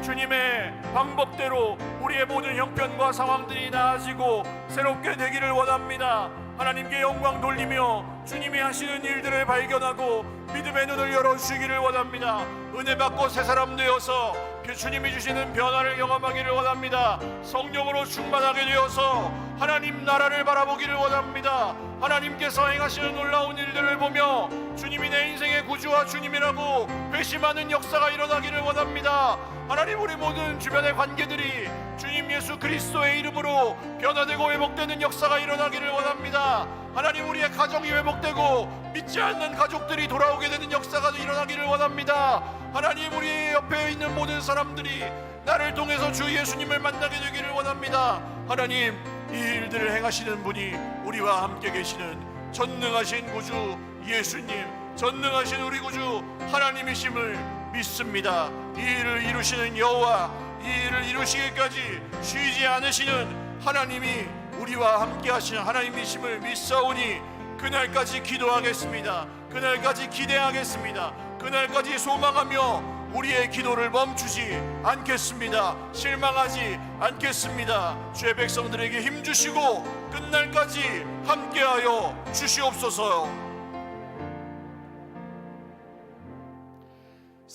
주님의 방법대로 우리의 모든 형편과 상황들이 나아지고 새롭게 되기를 원합니다. 하나님께 영광 돌리며 주님이 하시는 일들을 발견하고 믿음의 눈을 열어주시기를 원합니다. 은혜 받고 새 사람 되어서 주님이 주시는 변화를 경험하기를 원합니다. 성령으로 충만하게 되어서 하나님 나라를 바라보기를 원합니다. 하나님께서 행하시는 놀라운 일들을 보며 주님이 내 인생의 구주와 주님이라고 회심하는 역사가 일어나기를 원합니다. 하나님, 우리 모든 주변의 관계들이 주님 예수 그리스도의 이름으로 변화되고 회복되는 역사가 일어나기를 원합니다. 하나님, 우리의 가정이 회복되고 믿지 않는 가족들이 돌아오게 되는 역사가 일어나기를 원합니다. 하나님, 우리 옆에 있는 모든 사람들이 나를 통해서 주 예수님을 만나게 되기를 원합니다. 하나님, 이 일들을 행하시는 분이 우리와 함께 계시는 전능하신 구주 예수님, 전능하신 우리 구주 하나님이심을 믿습니다. 이 일을 이루시는 여호와, 이 일을 이루시기까지 쉬지 않으시는 하나님이 우리와 함께 하시는 하나님이심을 믿사오니 그날까지 기도하겠습니다. 그날까지 기대하겠습니다. 그날까지 소망하며 우리의 기도를 멈추지 않겠습니다. 실망하지 않겠습니다. 주의 백성들에게 힘주시고 끝날까지 함께하여 주시옵소서.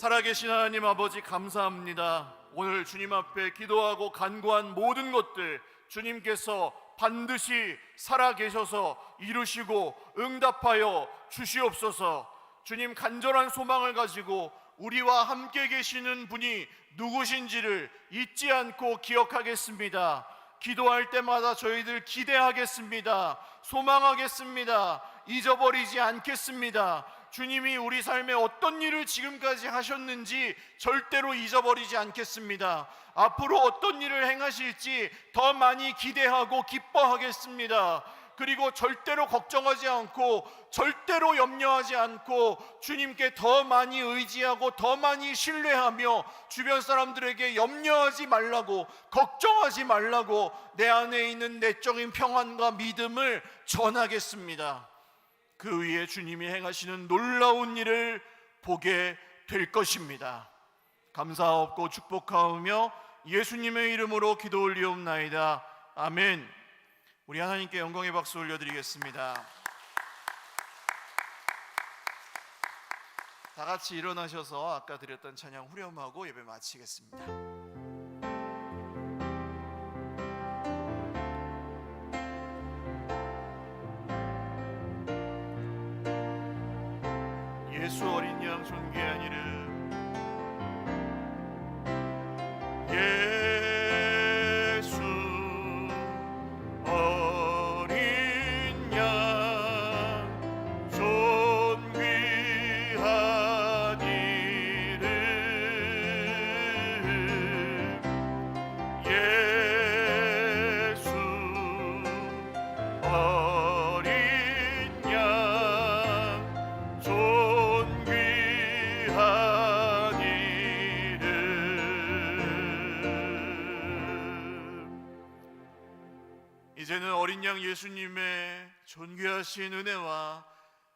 살아계신 하나님 아버지, 감사합니다. 오늘 주님 앞에 기도하고 간구한 모든 것들 주님께서 반드시 살아계셔서 이루시고 응답하여 주시옵소서. 주님, 간절한 소망을 가지고 우리와 함께 계시는 분이 누구신지를 잊지 않고 기억하겠습니다. 기도할 때마다 저희들 기대하겠습니다. 소망하겠습니다. 잊어버리지 않겠습니다. 주님이 우리 삶에 어떤 일을 지금까지 하셨는지 절대로 잊어버리지 않겠습니다. 앞으로 어떤 일을 행하실지 더 많이 기대하고 기뻐하겠습니다. 그리고 절대로 걱정하지 않고 절대로 염려하지 않고 주님께 더 많이 의지하고 더 많이 신뢰하며 주변 사람들에게 염려하지 말라고, 걱정하지 말라고 내 안에 있는 내적인 평안과 믿음을 전하겠습니다. 그 위에 주님이 행하시는 놀라운 일을 보게 될 것입니다. 감사하옵고 축복하오며 예수님의 이름으로 기도 올리옵나이다. 아멘. 우리 하나님께 영광의 박수 올려드리겠습니다. 다 같이 일어나셔서 아까 드렸던 찬양 후렴하고 예배 마치겠습니다. 예수 어린 양 존귀한 이름, 예수 어린 양 존귀한 이름, 예수 어린 양 존귀한 이름. 이제는 어린 양 예수님의 존귀하신 은혜와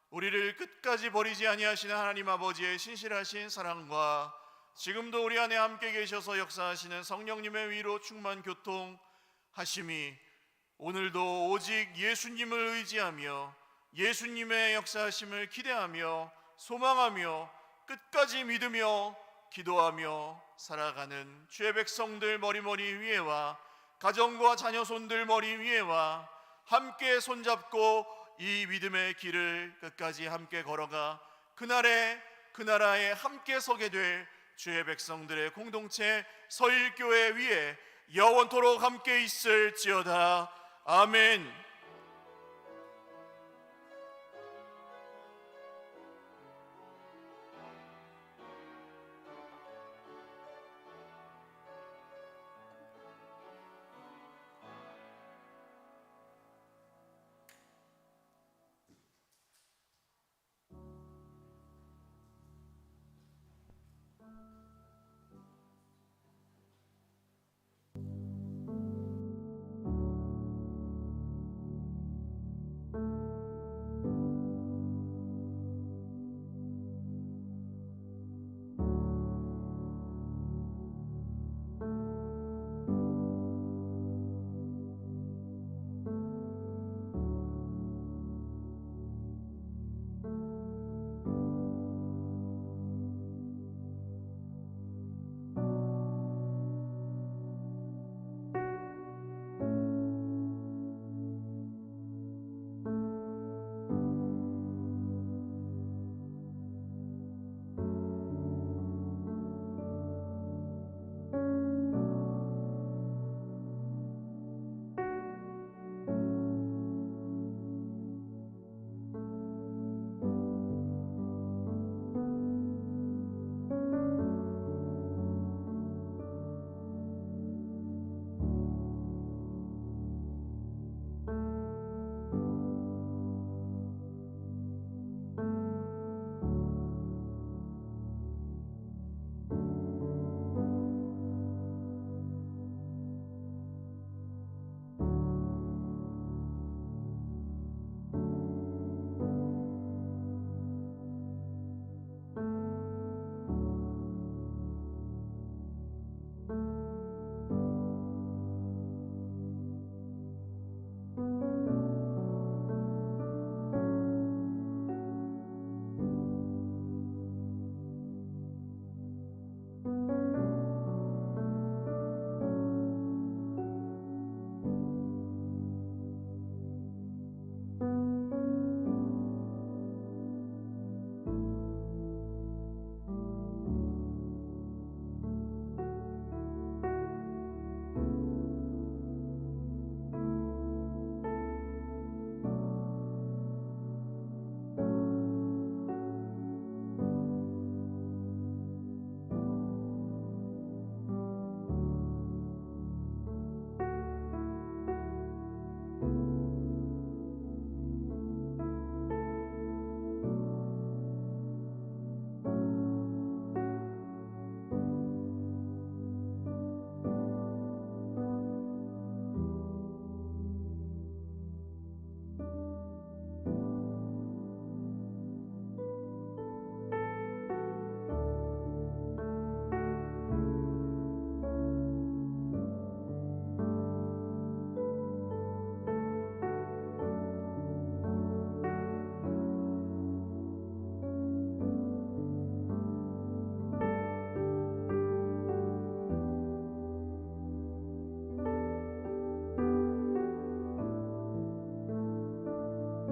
우리를 끝까지 버리지 아니하시는 하나님 아버지의 신실하신 사랑과 지금도 우리 안에 함께 계셔서 역사하시는 성령님의 위로 충만 교통하심이 오늘도 오직 예수님을 의지하며 예수님의 역사하심을 기대하며 소망하며 끝까지 믿으며 기도하며 살아가는 주의 백성들 머리머리 위에와 가정과 자녀손들 머리 위에와 함께 손잡고 이 믿음의 길을 끝까지 함께 걸어가 그날에 그 나라에 함께 서게 될 주의 백성들의 공동체 서일교회 위에 영원토록 함께 있을지어다. 아멘.